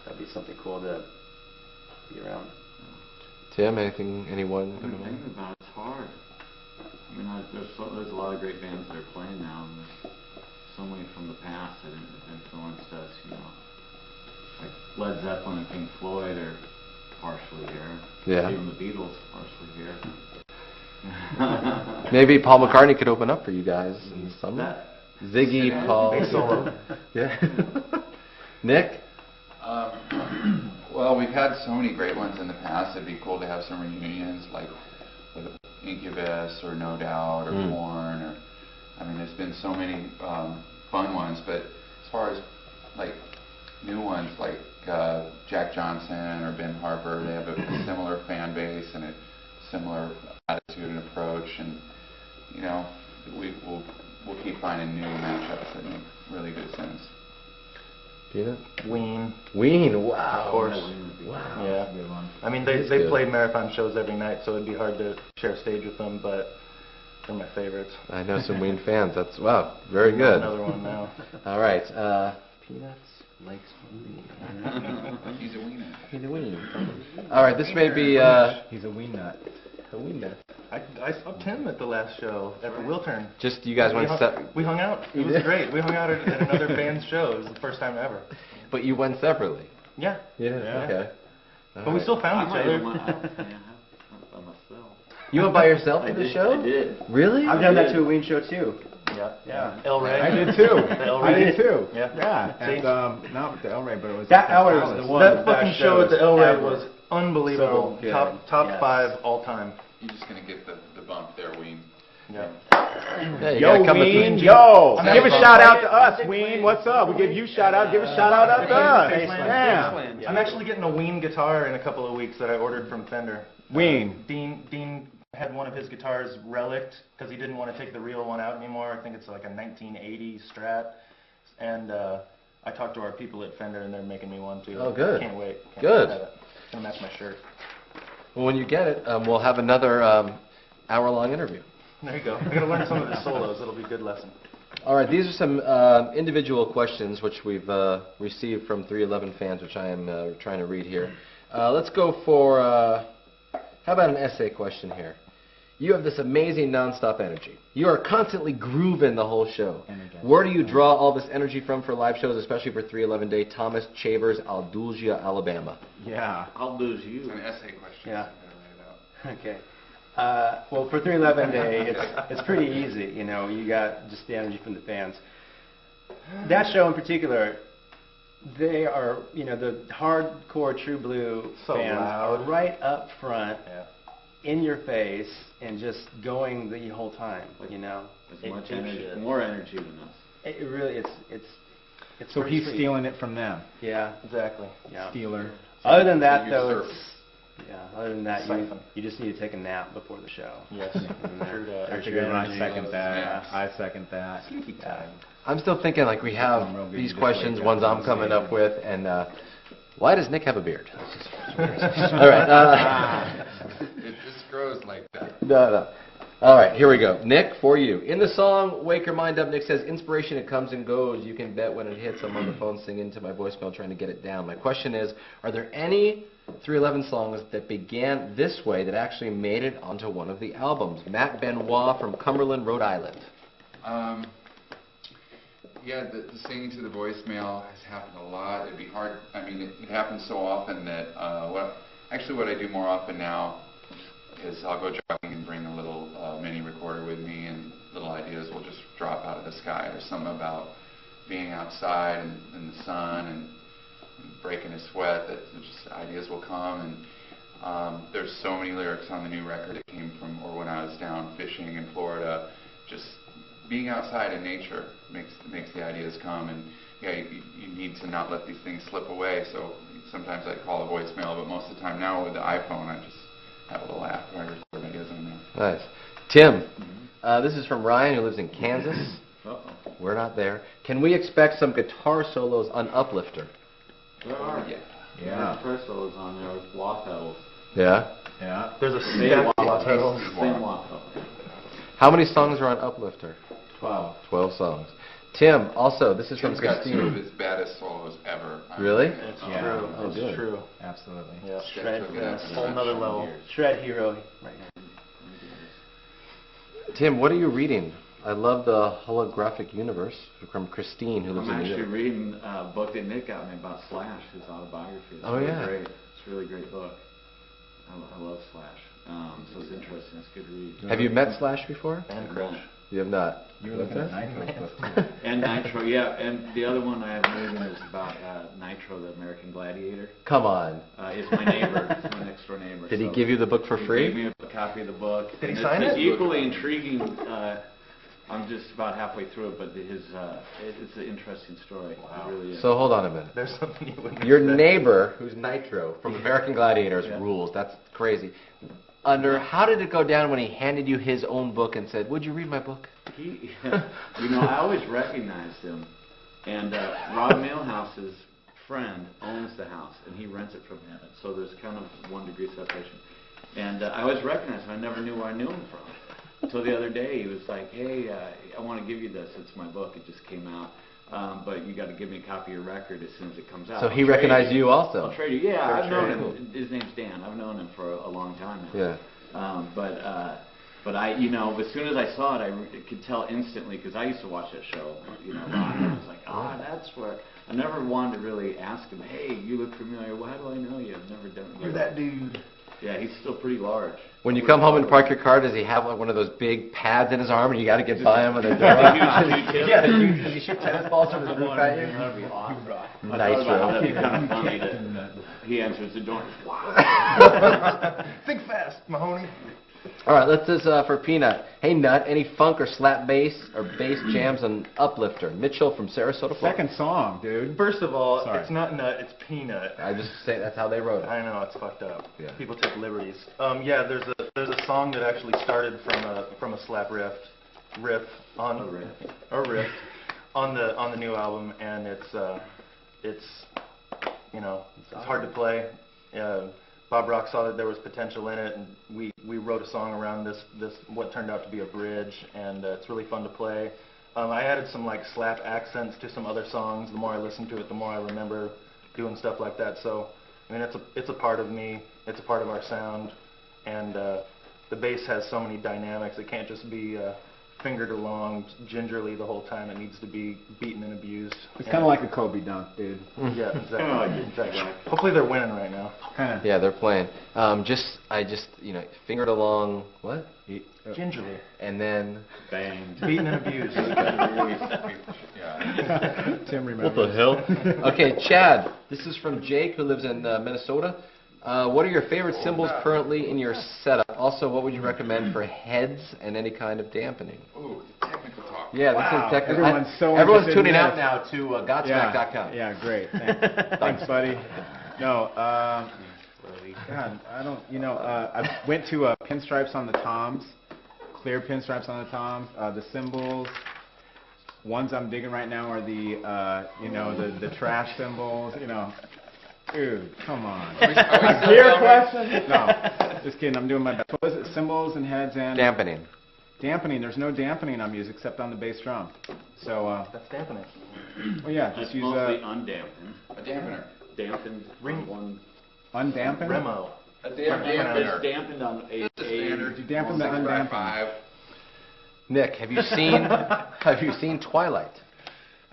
that'd be something cool to be around. Tim, anyone? What I'm thinking about it's hard. I mean, there's a lot of great bands that are playing now, and there's so many from the past that have influenced us, you know. Like Led Zeppelin and Pink Floyd are partially here. Yeah. Even the Beatles are partially here. Maybe Paul McCartney could open up for you guys in the summer. Ziggy, Paul. Big solo. Yeah. Nick? Well, we've had so many great ones in the past. It'd be cool to have some reunions, like with Incubus or No Doubt or Korn. Or, I mean, there's been so many fun ones. But as far as like new ones, like Jack Johnson or Ben Harper, they have a similar fan base and a similar attitude and approach. And you know, we'll keep finding new matchups that make really good sense. Peanut? Ween. Ween, wow. Of course. Wow. Yeah. Good one. I mean, That's they good. play marathon shows every night, so it'd be hard to share a stage with them, but they're my favorites. I know some Ween fans. That's, wow, very good. Another one now. All right. Peanuts likes Ween. He's a wiener. He's a Ween. All right, this may be He's a ween nut. a Ween nut. I saw Tim at the last show at Wiltern. Just you guys went We hung out. It was great. We hung out at another band's show. It was the first time ever. but you went separately. Yeah. Yeah. Yeah. Okay. But we still found each other. By myself. You went by yourself to the I show? did. Really? I've done that to a Ween show too. Yeah. Yeah. El Rey. I did too. The El I Rey. did too. Yeah. Yeah. See? And not with the El Rey, but it was That at El Rey was Palace. the one. That fucking best show at the El Rey shows was unbelievable. So good. Top Yes. 5 all time. You're just gonna get the bump there, Ween. Yeah. Yeah, you Yo, gotta come Ween, with yo! I'm Give a actually- shout out to us, Ween. What's up? We give you shout out. Give a shout out to us. Faceland. Yeah. I'm actually getting a Ween guitar in a couple of weeks that I ordered from Fender. Ween. Dean had one of his guitars relicked because he didn't want to take the real one out anymore. I think it's like a 1980 Strat. And I talked to our people at Fender, and they're making me one too. Oh, good. Can't wait. Can't Good. wait to have it. It's gonna match my shirt. Well, when you get it, we'll have another hour-long interview. There you go. I gotta learn some of the solos. It'll be a good lesson. All right, these are some individual questions which we've received from 311 fans, which I am trying to read here. Let's go for, how about an essay question here? You have this amazing nonstop energy. You are constantly grooving the whole show. Energized. Where do you draw all this energy from for live shows, especially for 311 Day? Thomas Chavers, Aldulgia, Alabama. Yeah. I'll lose you. It's an essay question. Yeah. So I gotta write it out. Okay. Well, for 311 Day, it's pretty easy. You know, you got just the energy from the fans. That show in particular, they are, you know, the hardcore True Blue So fans loud. are right up front, Yeah. in your face, and just going the whole time. You know, As much energy, more energy than us. It really, it's So pretty he's sweet. stealing it from them. Yeah, Exactly. yeah. Stealer. Other than that, You though, usurp. other than that, Siphon. you just need to take a nap before the show. Yes. And True that. there's That's a your good one. I energy. second that. Yeah. I second that. Sleepy time. I'm still thinking like we have I'm real good. these You just questions, wake ones up I'm and coming say up it. with, and why does Nick have a beard? All right. It just grows like that. No. All right, here we go. Nick, for you. In the song Wake Your Mind Up, Nick says, inspiration, it comes and goes. You can bet when it hits, I'm on the phone singing to my voicemail trying to get it down. My question is, are there any 311 songs that began this way that actually made it onto one of the albums? Matt Benoit from Cumberland, Rhode Island. Yeah, the singing to the voicemail has happened a lot. It'd be hard. I mean, it happens so often that what I do more often now is I'll go jogging and bring a little mini recorder with me, and little ideas will just drop out of the sky. There's something about being outside and in the sun and breaking a sweat that just ideas will come. And there's so many lyrics on the new record that came from, or when I was down fishing in Florida, just being outside in nature makes the ideas come, and yeah, you need to not let these things slip away. So sometimes I call a voicemail, but most of the time now with the iPhone, I just have a little app where I record ideas on there. Nice. Tim, this is from Ryan, who lives in Kansas. Uh-oh. We're not there. Can we expect some guitar solos on Uplifter? There are. Yeah. Yeah. Guitar solos on there with wah pedals. Yeah. Yeah. There's a Same stack wah of pedals. Same wah pedal. How many songs are on Uplifter? 12. 12 songs. Tim, also, this is from Tim's got two of Christine. his baddest solos ever. Really? It's Yeah. true. Oh, It's good. true. Absolutely. Yeah, Steph Shred, took it up to whole the nother next level. years. Shred hero right now. Tim, what are you reading? I love the holographic universe from Christine, who lives I'm in New actually York. reading a book that Nick got me about Slash, his autobiography. It's Oh, really yeah. great. It's a really great book. I love Slash. So it's interesting. It's a good read. Have you met Slash before? And Crush. You have not. You were looking at Nitro's book too. And Nitro, yeah. And the other one I have reading is about Nitro, the American Gladiator. Come on. It's my neighbor. It's my next door neighbor. Did he so give you the book for He free? gave me a copy of the book. Did he And sign it's it? equally intriguing. I'm just about halfway through it, but it's an interesting story. Wow. It really is. So hold on a minute. There's something you wouldn't Your expect. neighbor, who's Nitro, from American Gladiators, Yeah. rules. That's crazy. How did it go down when he handed you his own book and said, "Would you read my book?" He, I always recognized him. And Rob Mailhouse's friend owns the house, and he rents it from him. So there's kind of 1 degree separation. And I always recognized him. I never knew where I knew him from. Until the other day, he was like, "Hey, I want to give you this. It's my book. It just came out. But you got to give me a copy of your record as soon as it comes out." So I'll he trade recognized you also. I'll trade you. Yeah, Fair I've known trade. him. His name's Dan. I've known him for a long time now. Yeah. But I, as soon as I saw it, I could tell instantly because I used to watch that show, a lot. And I was like, that's where. I never wanted to really ask him, "Hey, you look familiar. Well, how do I know you? I've never done it." You're that dude. Yeah, he's still pretty large. When you come home and park your car, does he have like one of those big pads in his arm, and you got to get by him with a door? Yeah, Does he shoot tennis balls from his roof at you? That'd be awesome. Nitro. That'd be kind of funny that he answers the door. Wow. Think fast, Mahoney. All right, let's this for Peanut. Hey, Nut, any funk or slap bass or bass jams on Uplifter? Mitchell from Sarasota, Florida. Second song, dude. First of all, Sorry. it's not nut, it's peanut. I just say that's how they wrote it. I know, it's fucked up. Yeah. People take liberties. Yeah, there's a song that actually started from a slap riff on the new album, and it's hard to play. Bob Rock saw that there was potential in it, and we wrote a song around this what turned out to be a bridge, and it's really fun to play. I added some like slap accents to some other songs. The more I listen to it, the more I remember doing stuff like that. So, I mean, it's a part of me. It's a part of our sound, and the bass has so many dynamics. It can't just be fingered along gingerly the whole time. It needs to be beaten and abused. It's kind of like a Kobe dunk, dude. Yeah, exactly. Kinda like it. Exactly. Hopefully they're winning right now. Kind of. Yeah, they're playing. I just fingered along what? Gingerly. And then Banged. Beaten and abused. Yeah. Tim remembers. hell? Okay, Chad. This is from Jake, who lives in Minnesota. What are your favorite cymbals currently in your setup? Also, what would you recommend for heads and any kind of dampening? Ooh, technical talk. Yeah, Wow, this is technical. everyone's so Everyone's interested in tuning out this. now to Godsmack.com. Yeah, great. Thanks, buddy. No, God, I don't. I went to pinstripes on the toms, clear pinstripes on the toms. The cymbals. Ones I'm digging right now are the trash cymbals. Dude, come on. Clear question? No, just kidding. I'm doing my best. What is it? Cymbals and heads and Dampening. dampening. There's no dampening on music except on the bass drum. So, That's dampening. well, yeah, That's just use mostly undampened. A dampener. Dampened Ring- on one. undampened. Remo. A It's dampener. dampened on a. Standard. You dampen the 6x5. Nick, have you seen Twilight?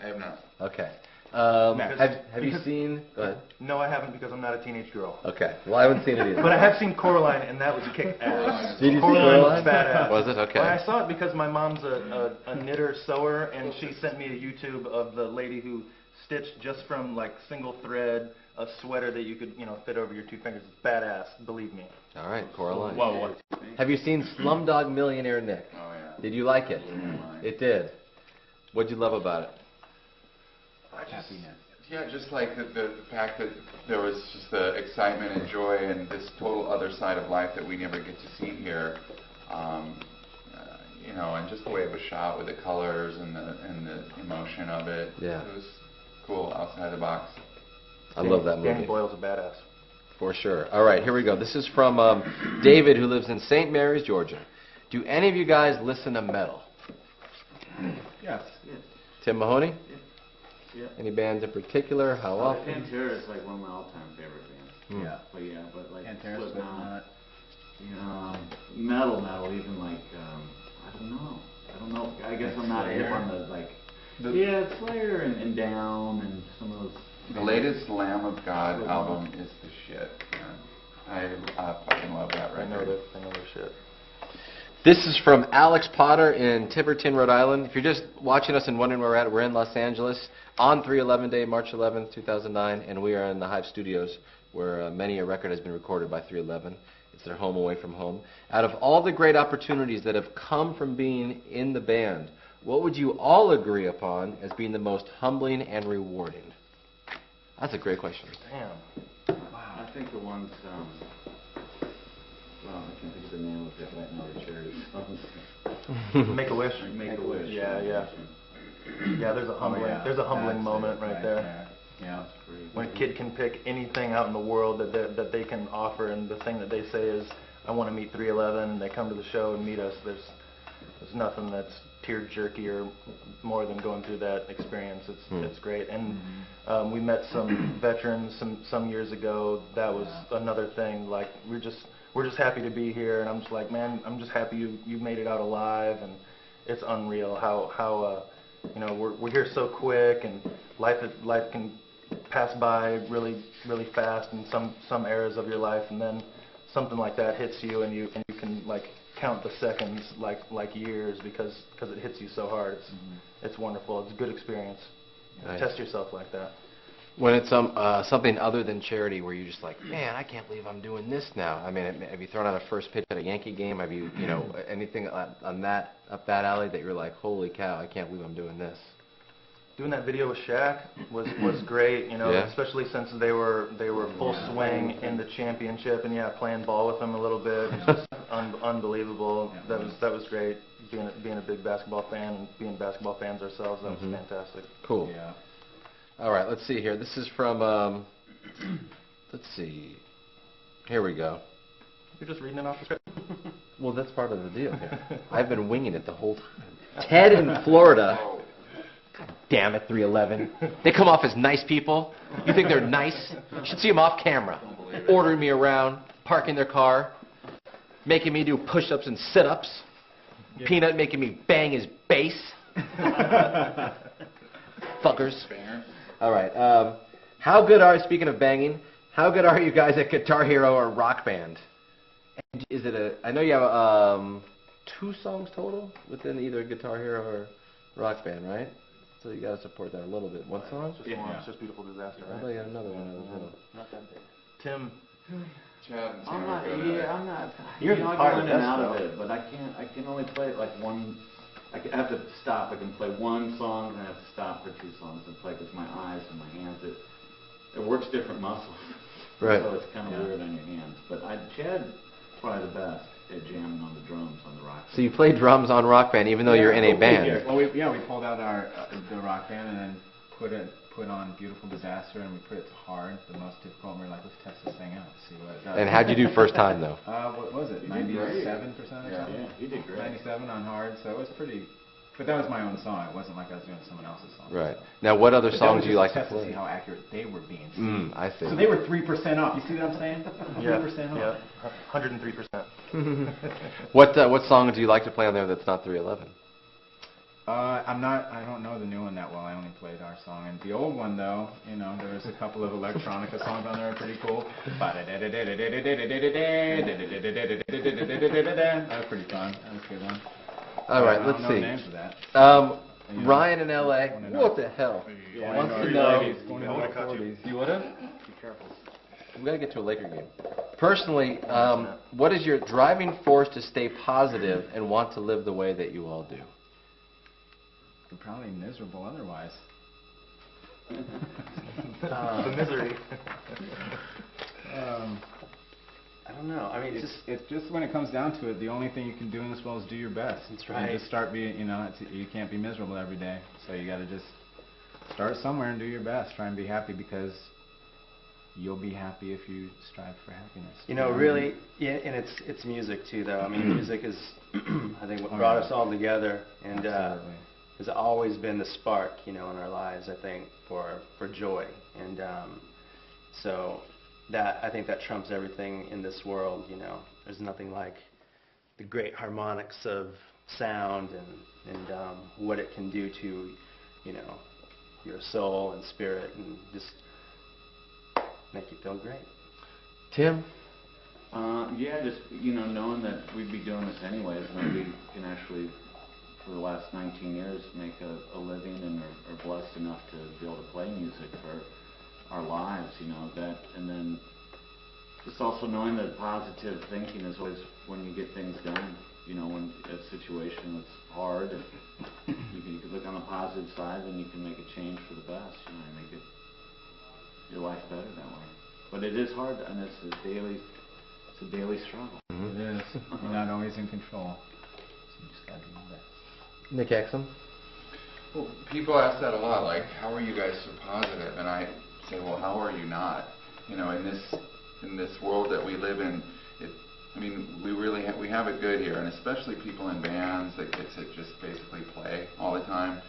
I have not. Okay. Next. Have you seen? Go ahead. No, I haven't because I'm not a teenage girl. Okay. Well, I haven't seen it either. But I have seen Coraline, and that was kick ass. Did you see Coraline Coraline? was badass. Was it? Okay. Well, I saw it because my mom's a knitter sewer, and she sent me a YouTube of the lady who stitched just from like single thread a sweater that you could fit over your 2 fingers. It's badass, believe me. All right, Coraline. Whoa, what? Have you seen Slumdog Millionaire, Nick? Oh, yeah. Did you like it? It did. What'd you love about it? Yeah, just like the fact that there was just the excitement and joy and this total other side of life that we never get to see here. You know, and just the way it was shot with the colors and the emotion of it. Yeah. It was cool, outside the box. I love that Danny movie. Boyle's a badass. For sure. All right, here we go. This is from David, who lives in St. Mary's, Georgia. Do any of you guys listen to metal? Yes. Tim Mahoney? Yeah. Any bands in particular? How often? Pantera is like one of my all-time favorite bands. Yeah. But like Pantera, Slipknot, metal, even like I don't know. I guess I'm not hip on the like. Slayer and Down and some of those. The latest Lamb of God album is the shit, man. I fucking love that I know record. their shit. This is from Alex Potter in Tiverton, Rhode Island. If you're just watching us and wondering where we're at, we're in Los Angeles on 3/11 Day, March 11th, 2009, and we are in the Hive Studios, where many a record has been recorded by 311. It's their home away from home. Out of all the great opportunities that have come from being in the band, what would you all agree upon as being the most humbling and rewarding? That's a great question. Damn. I think the ones. I can't think of the name of it right now. The charity songs. Make a wish. Make a Wish. Yeah. Yeah, there's a humbling moment right there. Yeah. When a kid can pick anything out in the world that they can offer, and the thing that they say is, I want to meet 311, and they come to the show and meet us, there's nothing that's tear-jerky or more than going through that experience. It's great. And we met some veterans some years ago. That was another thing. Like, we're just happy to be here, and I'm just like, man, I'm just happy you made it out alive, and it's unreal how we're here so quick, and life can pass by really fast in some eras of your life, and then something like that hits you, and you can like count the seconds like years because it hits you so hard. It's wonderful. It's a good experience. Nice. Test yourself like that. When it's something other than charity, where you're just like, man, I can't believe I'm doing this now. I mean, have you thrown out a first pitch at a Yankee game? Have you, anything on that up that alley that you're like, holy cow, I can't believe I'm doing this? Doing that video with Shaq was great, Yeah. especially since they were full swing in the championship, and playing ball with them a little bit. It was just unbelievable. That was great. Being a big basketball fan and being basketball fans ourselves, that was fantastic. Cool. Yeah. All right, let's see here. This is from, let's see. Here we go. You're just reading it off the script. Well, that's part of the deal here. I've been winging it the whole time. Ted in Florida. God damn it, 311. They come off as nice people. You think they're nice? You should see them off camera. Ordering me around, parking their car, making me do push-ups and sit-ups. Yeah. Peanut making me bang his bass. Fuckers. All right. Speaking of banging, how good are you guys at Guitar Hero or Rock Band? And I know you have 2 songs total within either Guitar Hero or Rock Band, right? So you got to support that a little bit. One song? It's just Beautiful Disaster, I right? thought you had another one as well. Not that big. Tim. Chad and Tim I'm are not. good at it. I'm not. You're I part go of in and this, out of though. it, but I can only play it like one. I have to stop. I can play one song, and I have to stop for 2 songs and play because my eyes and my hands. It works different muscles. Right. So it's kind of weird on your hands. But Chad probably the best at jamming on the drums on the rock. So you play drums on Rock Band even though you're in a band. Well, we pulled out the Rock Band and then put on Beautiful Disaster, and we put it to hard, the most difficult, and we were like, let's test this thing out, see what it does. And how'd you do first time though? What was it, 97% or something? Yeah, you did great. 97 on hard, so it was pretty. But that was my own song. It wasn't like I was doing someone else's song. Right. Now, what other But songs do you like to test to see play? how accurate they were being. I see. So they were 3% off. You see what I'm saying? 3% off. 103%. What song do you like to play on there that's not 311? I don't know the new one that well. I only played our song. And the old one, though, there was a couple of electronica songs on there that are pretty cool. That was pretty fun. That was a good one. All right, let's I don't know see. the names of that. Ryan in LA. What the hell? Yeah, Wants I to know. know. I would've caught you. You would have? Be careful. we gotta get to a Laker game. Personally, what is your driving force to stay positive and want to live the way that you all do? You're probably miserable otherwise. The misery. I don't know. I mean, It's just when it comes down to it, the only thing you can do in this world is do your best. That's And right. just start being, you can't be miserable every day. So you got to just start somewhere and do your best. Try and be happy, because you'll be happy if you strive for happiness. really, yeah, and it's music too, though. I mean, music is, I think, what Oh, brought yeah. us all together, and Absolutely. has always been the spark, in our lives, I think, for joy. And so I think that trumps everything in this world. There's nothing like the great harmonics of sound and what it can do to, your soul and spirit, and just make you feel great. Tim? Yeah, just, knowing that we'd be doing this anyways, and we can actually, for the last 19 years, make a living and are blessed enough to be able to play music for our lives, that, and then just also knowing that positive thinking is always when you get things done, when a situation that's hard, you can look on the positive side, and you can make a change for the best, and make your life better that way. But it is hard, and it's a daily struggle. It is. You're not always in control. So you just got to do your best. Nick Exum? Well, people ask that a lot, like, how are you guys so positive? And I say, well, how are you not? In this world that we live in, we have it good here, and especially people in bands that get to just basically play all the time.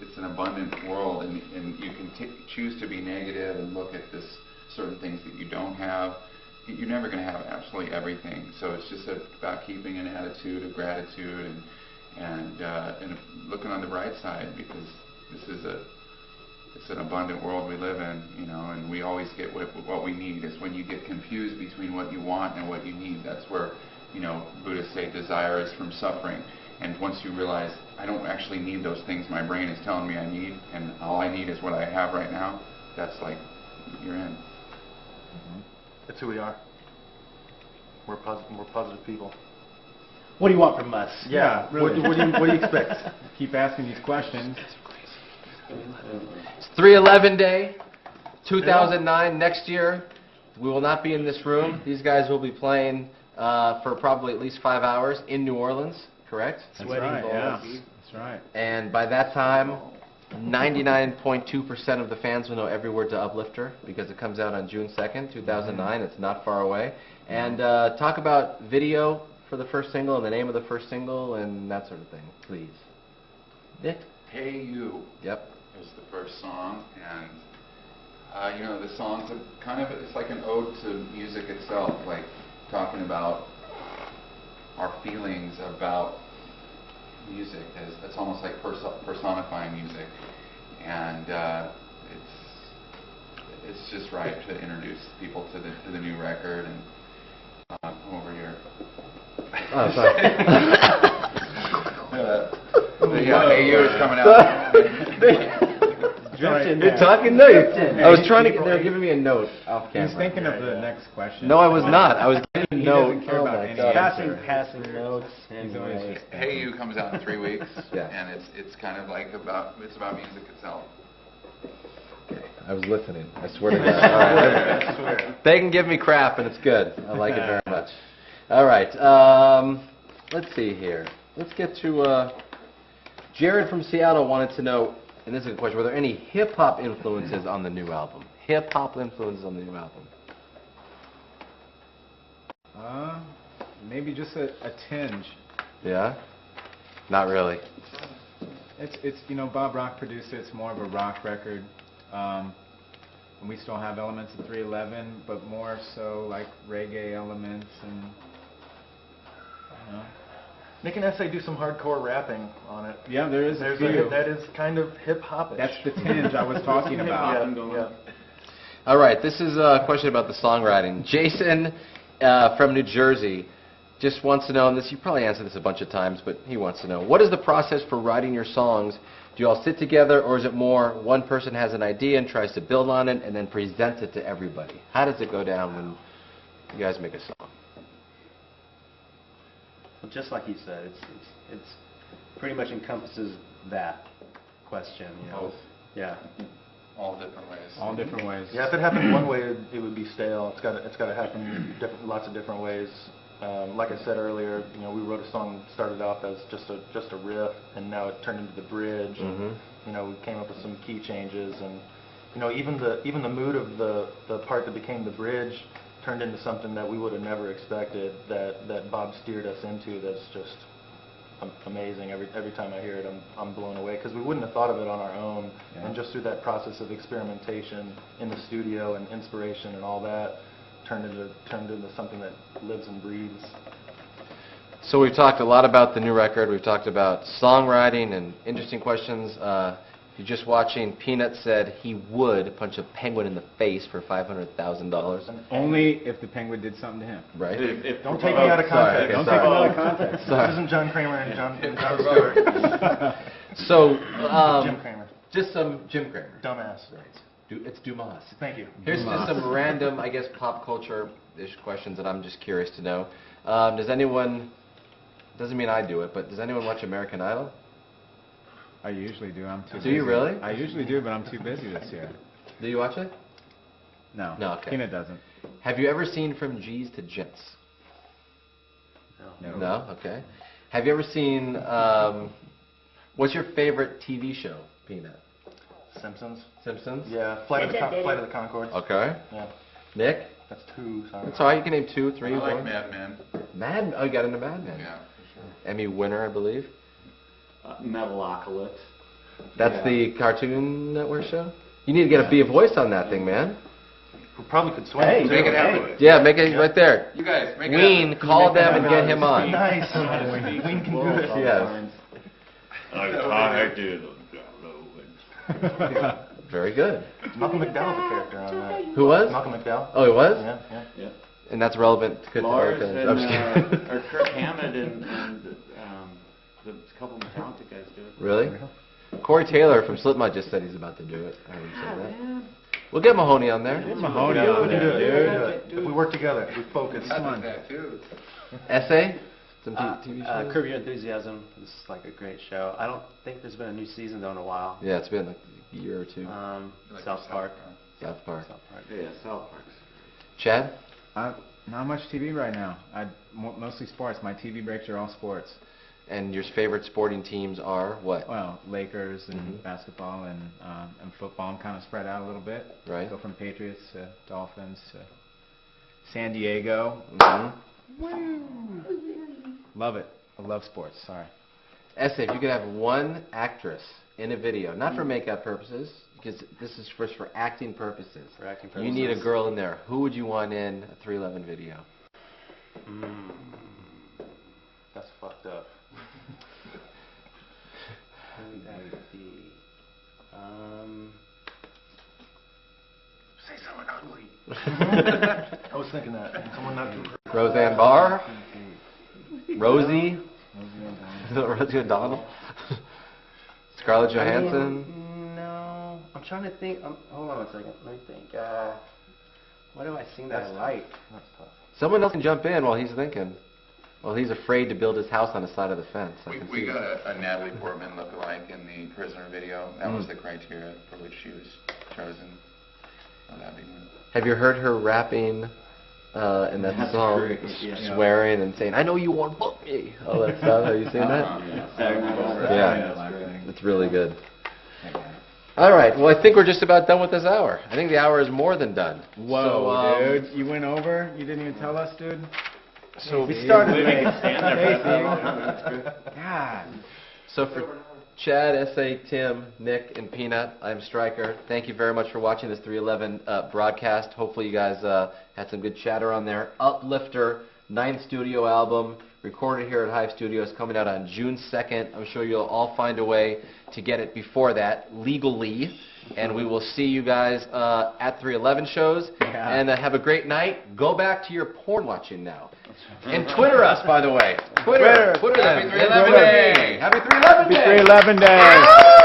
It's an abundant world, and you can choose to be negative and look at this certain things that you don't have. You're never going to have absolutely everything. So it's just about keeping an attitude of gratitude and looking on the bright side, because it's an abundant world we live in, and we always get what we need. Is when you get confused between what you want and what you need. That's where, Buddhists say desire is from suffering. And once you realize, I don't actually need those things my brain is telling me I need, and all I need is what I have right now, that's like, you're in. That's who we are. We're positive people. What do you want from us? Yeah, really. What do you expect? Keep asking these questions. It's 3/11 Day, 2009. Next year, we will not be in this room. These guys will be playing for probably at least 5 hours in New Orleans, correct? That's Sweaty right, balls. yeah. That's right. And by that time, 99.2% of the fans will know every word to Uplifter, because it comes out on June 2nd, 2009. It's not far away. And talk about video for the first single and the name of the first single and that sort of thing, please. Nick? Hey You Yep. is the first song, and the song's it's like an ode to music itself, like talking about our feelings about music. It's almost like personifying music, and it's just right to introduce people to the new record. And I'm over here. Oh, sorry. Yeah, Hey You is coming out. You're talking? No, I was trying to. They were giving me a note off camera. He's thinking of the next question. No, I was not. I was giving a He note. doesn't care Oh about my any God. answer. Passing notes. He's always Anyway. just Hey You comes out in 3 weeks, Yeah. and it's kind of like about music itself. I was listening. I swear to God. All right. They can give me crap, and it's good. I like it very much. All right. Let's see here. Let's get to Jared from Seattle wanted to know, and this is a question, were there any hip-hop influences on the new album? Hip-hop influences on the new album? Maybe just a tinge. Yeah? Not really. It's Bob Rock produced it. It's more of a rock record. And we still have elements of 311, but more so like reggae elements and Nick and S.A. do some hardcore rapping on it. yeah, there is a There's few. that is kind of hip-hop-ish. That's the tinge I was talking about. Yeah. All right, this is a question about the songwriting. Jason from New Jersey just wants to know, and this you probably answered this a bunch of times, but he wants to know, what is the process for writing your songs? Do you all sit together, or is it more one person has an idea and tries to build on it and then presents it to everybody? How does it go down when you guys make a song? Well, just like you said, it's pretty much encompasses that question. You know. Both. Yeah. All different ways. All different ways. Yeah, if it happened one way, it would be stale. It's got to happen lots of different ways. Like I said earlier, you know, we wrote a song that started off as just a riff, and now it turned into the bridge. And, you know, we came up with some key changes, and you know, even the mood of the part that became the bridge turned into something that we would have never expected. That Bob steered us into. That's just amazing. Every time I hear it, I'm blown away, because we wouldn't have thought of it on our own. Yeah. And just through that process of experimentation in the studio and inspiration and all that, turned into something that lives and breathes. So we've talked a lot about the new record. We've talked about songwriting and interesting questions. If you're just watching, Peanut said he would punch a penguin in the face for $500,000. Only if the penguin did something to him. Right? Don't take me out of Sorry, context. okay, Don't sorry. take it out of context. This isn't John Kramer and John Stewart. So, Jim Kramer. just some Jim Kramer. Dumbass. It's Dumas. Thank you. Here's just some random, I guess, pop culture-ish questions that I'm just curious to know. Does anyone, doesn't mean I do it, but does anyone watch American Idol? I usually do. I'm too Do you busy. really? I usually do, but I'm too busy this year. Do you watch it? No. No, okay. Peanut doesn't. Have you ever seen From G's to Gents? No. No? Okay. Have you ever seen, what's your favorite TV show, Peanut? Simpsons. Simpsons? Yeah. Flight of the Conchords. Okay. Yeah. Nick? That's two. Sorry. That's all right. You can name 2, 3, I like 4. Mad Men. Mad? Oh, you got into Mad Men. Yeah, for sure. Emmy winner, I believe. Metalocalypse. That's Yeah. the Cartoon Network show? You need to get be a voice on that thing, man. We probably could swing. Hey, too. Make it happen. Yeah, make it right there. You guys, make it Ween, happen. call them and get him on. Nice. Ween can do it. Yes. I did. Very good. Malcolm McDowell's a character on that. Who was? Malcolm McDowell. Oh, he was? Yeah, yeah. And that's relevant to Lars I'm and, just kidding. or Kirk Hammett and the couple of Metallica guys do it. Really? Corey Taylor from Slipknot just said he's about to do it. I heard him say that. We'll get Mahoney on there. Mahoney Yeah, on we can do there, it. dude. If we work together, we focus. I did that too. Essay? Some TV shows? Curb Your Enthusiasm is like a great show. I don't think there's been a new season though in a while. Yeah, it's been like a year or two. Like South Park. South Park. South Park. Yeah, South Park's. Chad? Not much TV right now. Mostly sports. My TV breaks are all sports. And your favorite sporting teams are what? Well, Lakers and Mhm. basketball and football. I'm kind of spread out a little bit. Right. Go from Patriots to Dolphins to San Diego. Mhm. Love it. I love sports. Sorry. Essay, if you could have one actress in a video, not for makeup purposes, because this is first for acting purposes. For acting You need a purposes. girl in there. Who would you want in a 311 video? That's fucked up. Who that would be? Say someone ugly. I was thinking that. Someone not too. Roseanne Barr? Rosie? Rosie O'Donnell? Scarlett Johansson? No. I'm trying to think. Hold on a second. Let me think. What do I sing that I That's like? That's tough. Someone else can jump in while he's thinking. Well, he's afraid to build his house on the side of the fence. I can We see got it. a Natalie Portman look-alike in the Prisoner video. That was the criteria for which she was chosen. So that'd be one. Have you heard her rapping in that That's song, great, yeah. swearing and saying, "I know you want to fuck me"? All that stuff. Have you seen that? Yeah. It's really good. All right. Well, I think we're just about done with this hour. I think the hour is more than done. Whoa, So, dude. You went over? You didn't even tell us, dude? So We started late. stand there for Hey, God. So for Chad, S.A., Tim, Nick, and Peanut, I'm Stryker. Thank you very much for watching this 311 broadcast. Hopefully you guys had some good chatter on there. Uplifter, 9th studio album, recorded here at Hive Studios, coming out on June 2nd. I'm sure you'll all find a way to get it before that, legally. And we will see you guys at 311 shows. Yeah. And have a great night. Go back to your porn watching now. And Twitter us, by the way. Twitter them. Happy 311 Day. Happy 311 Day. Happy 311 Day.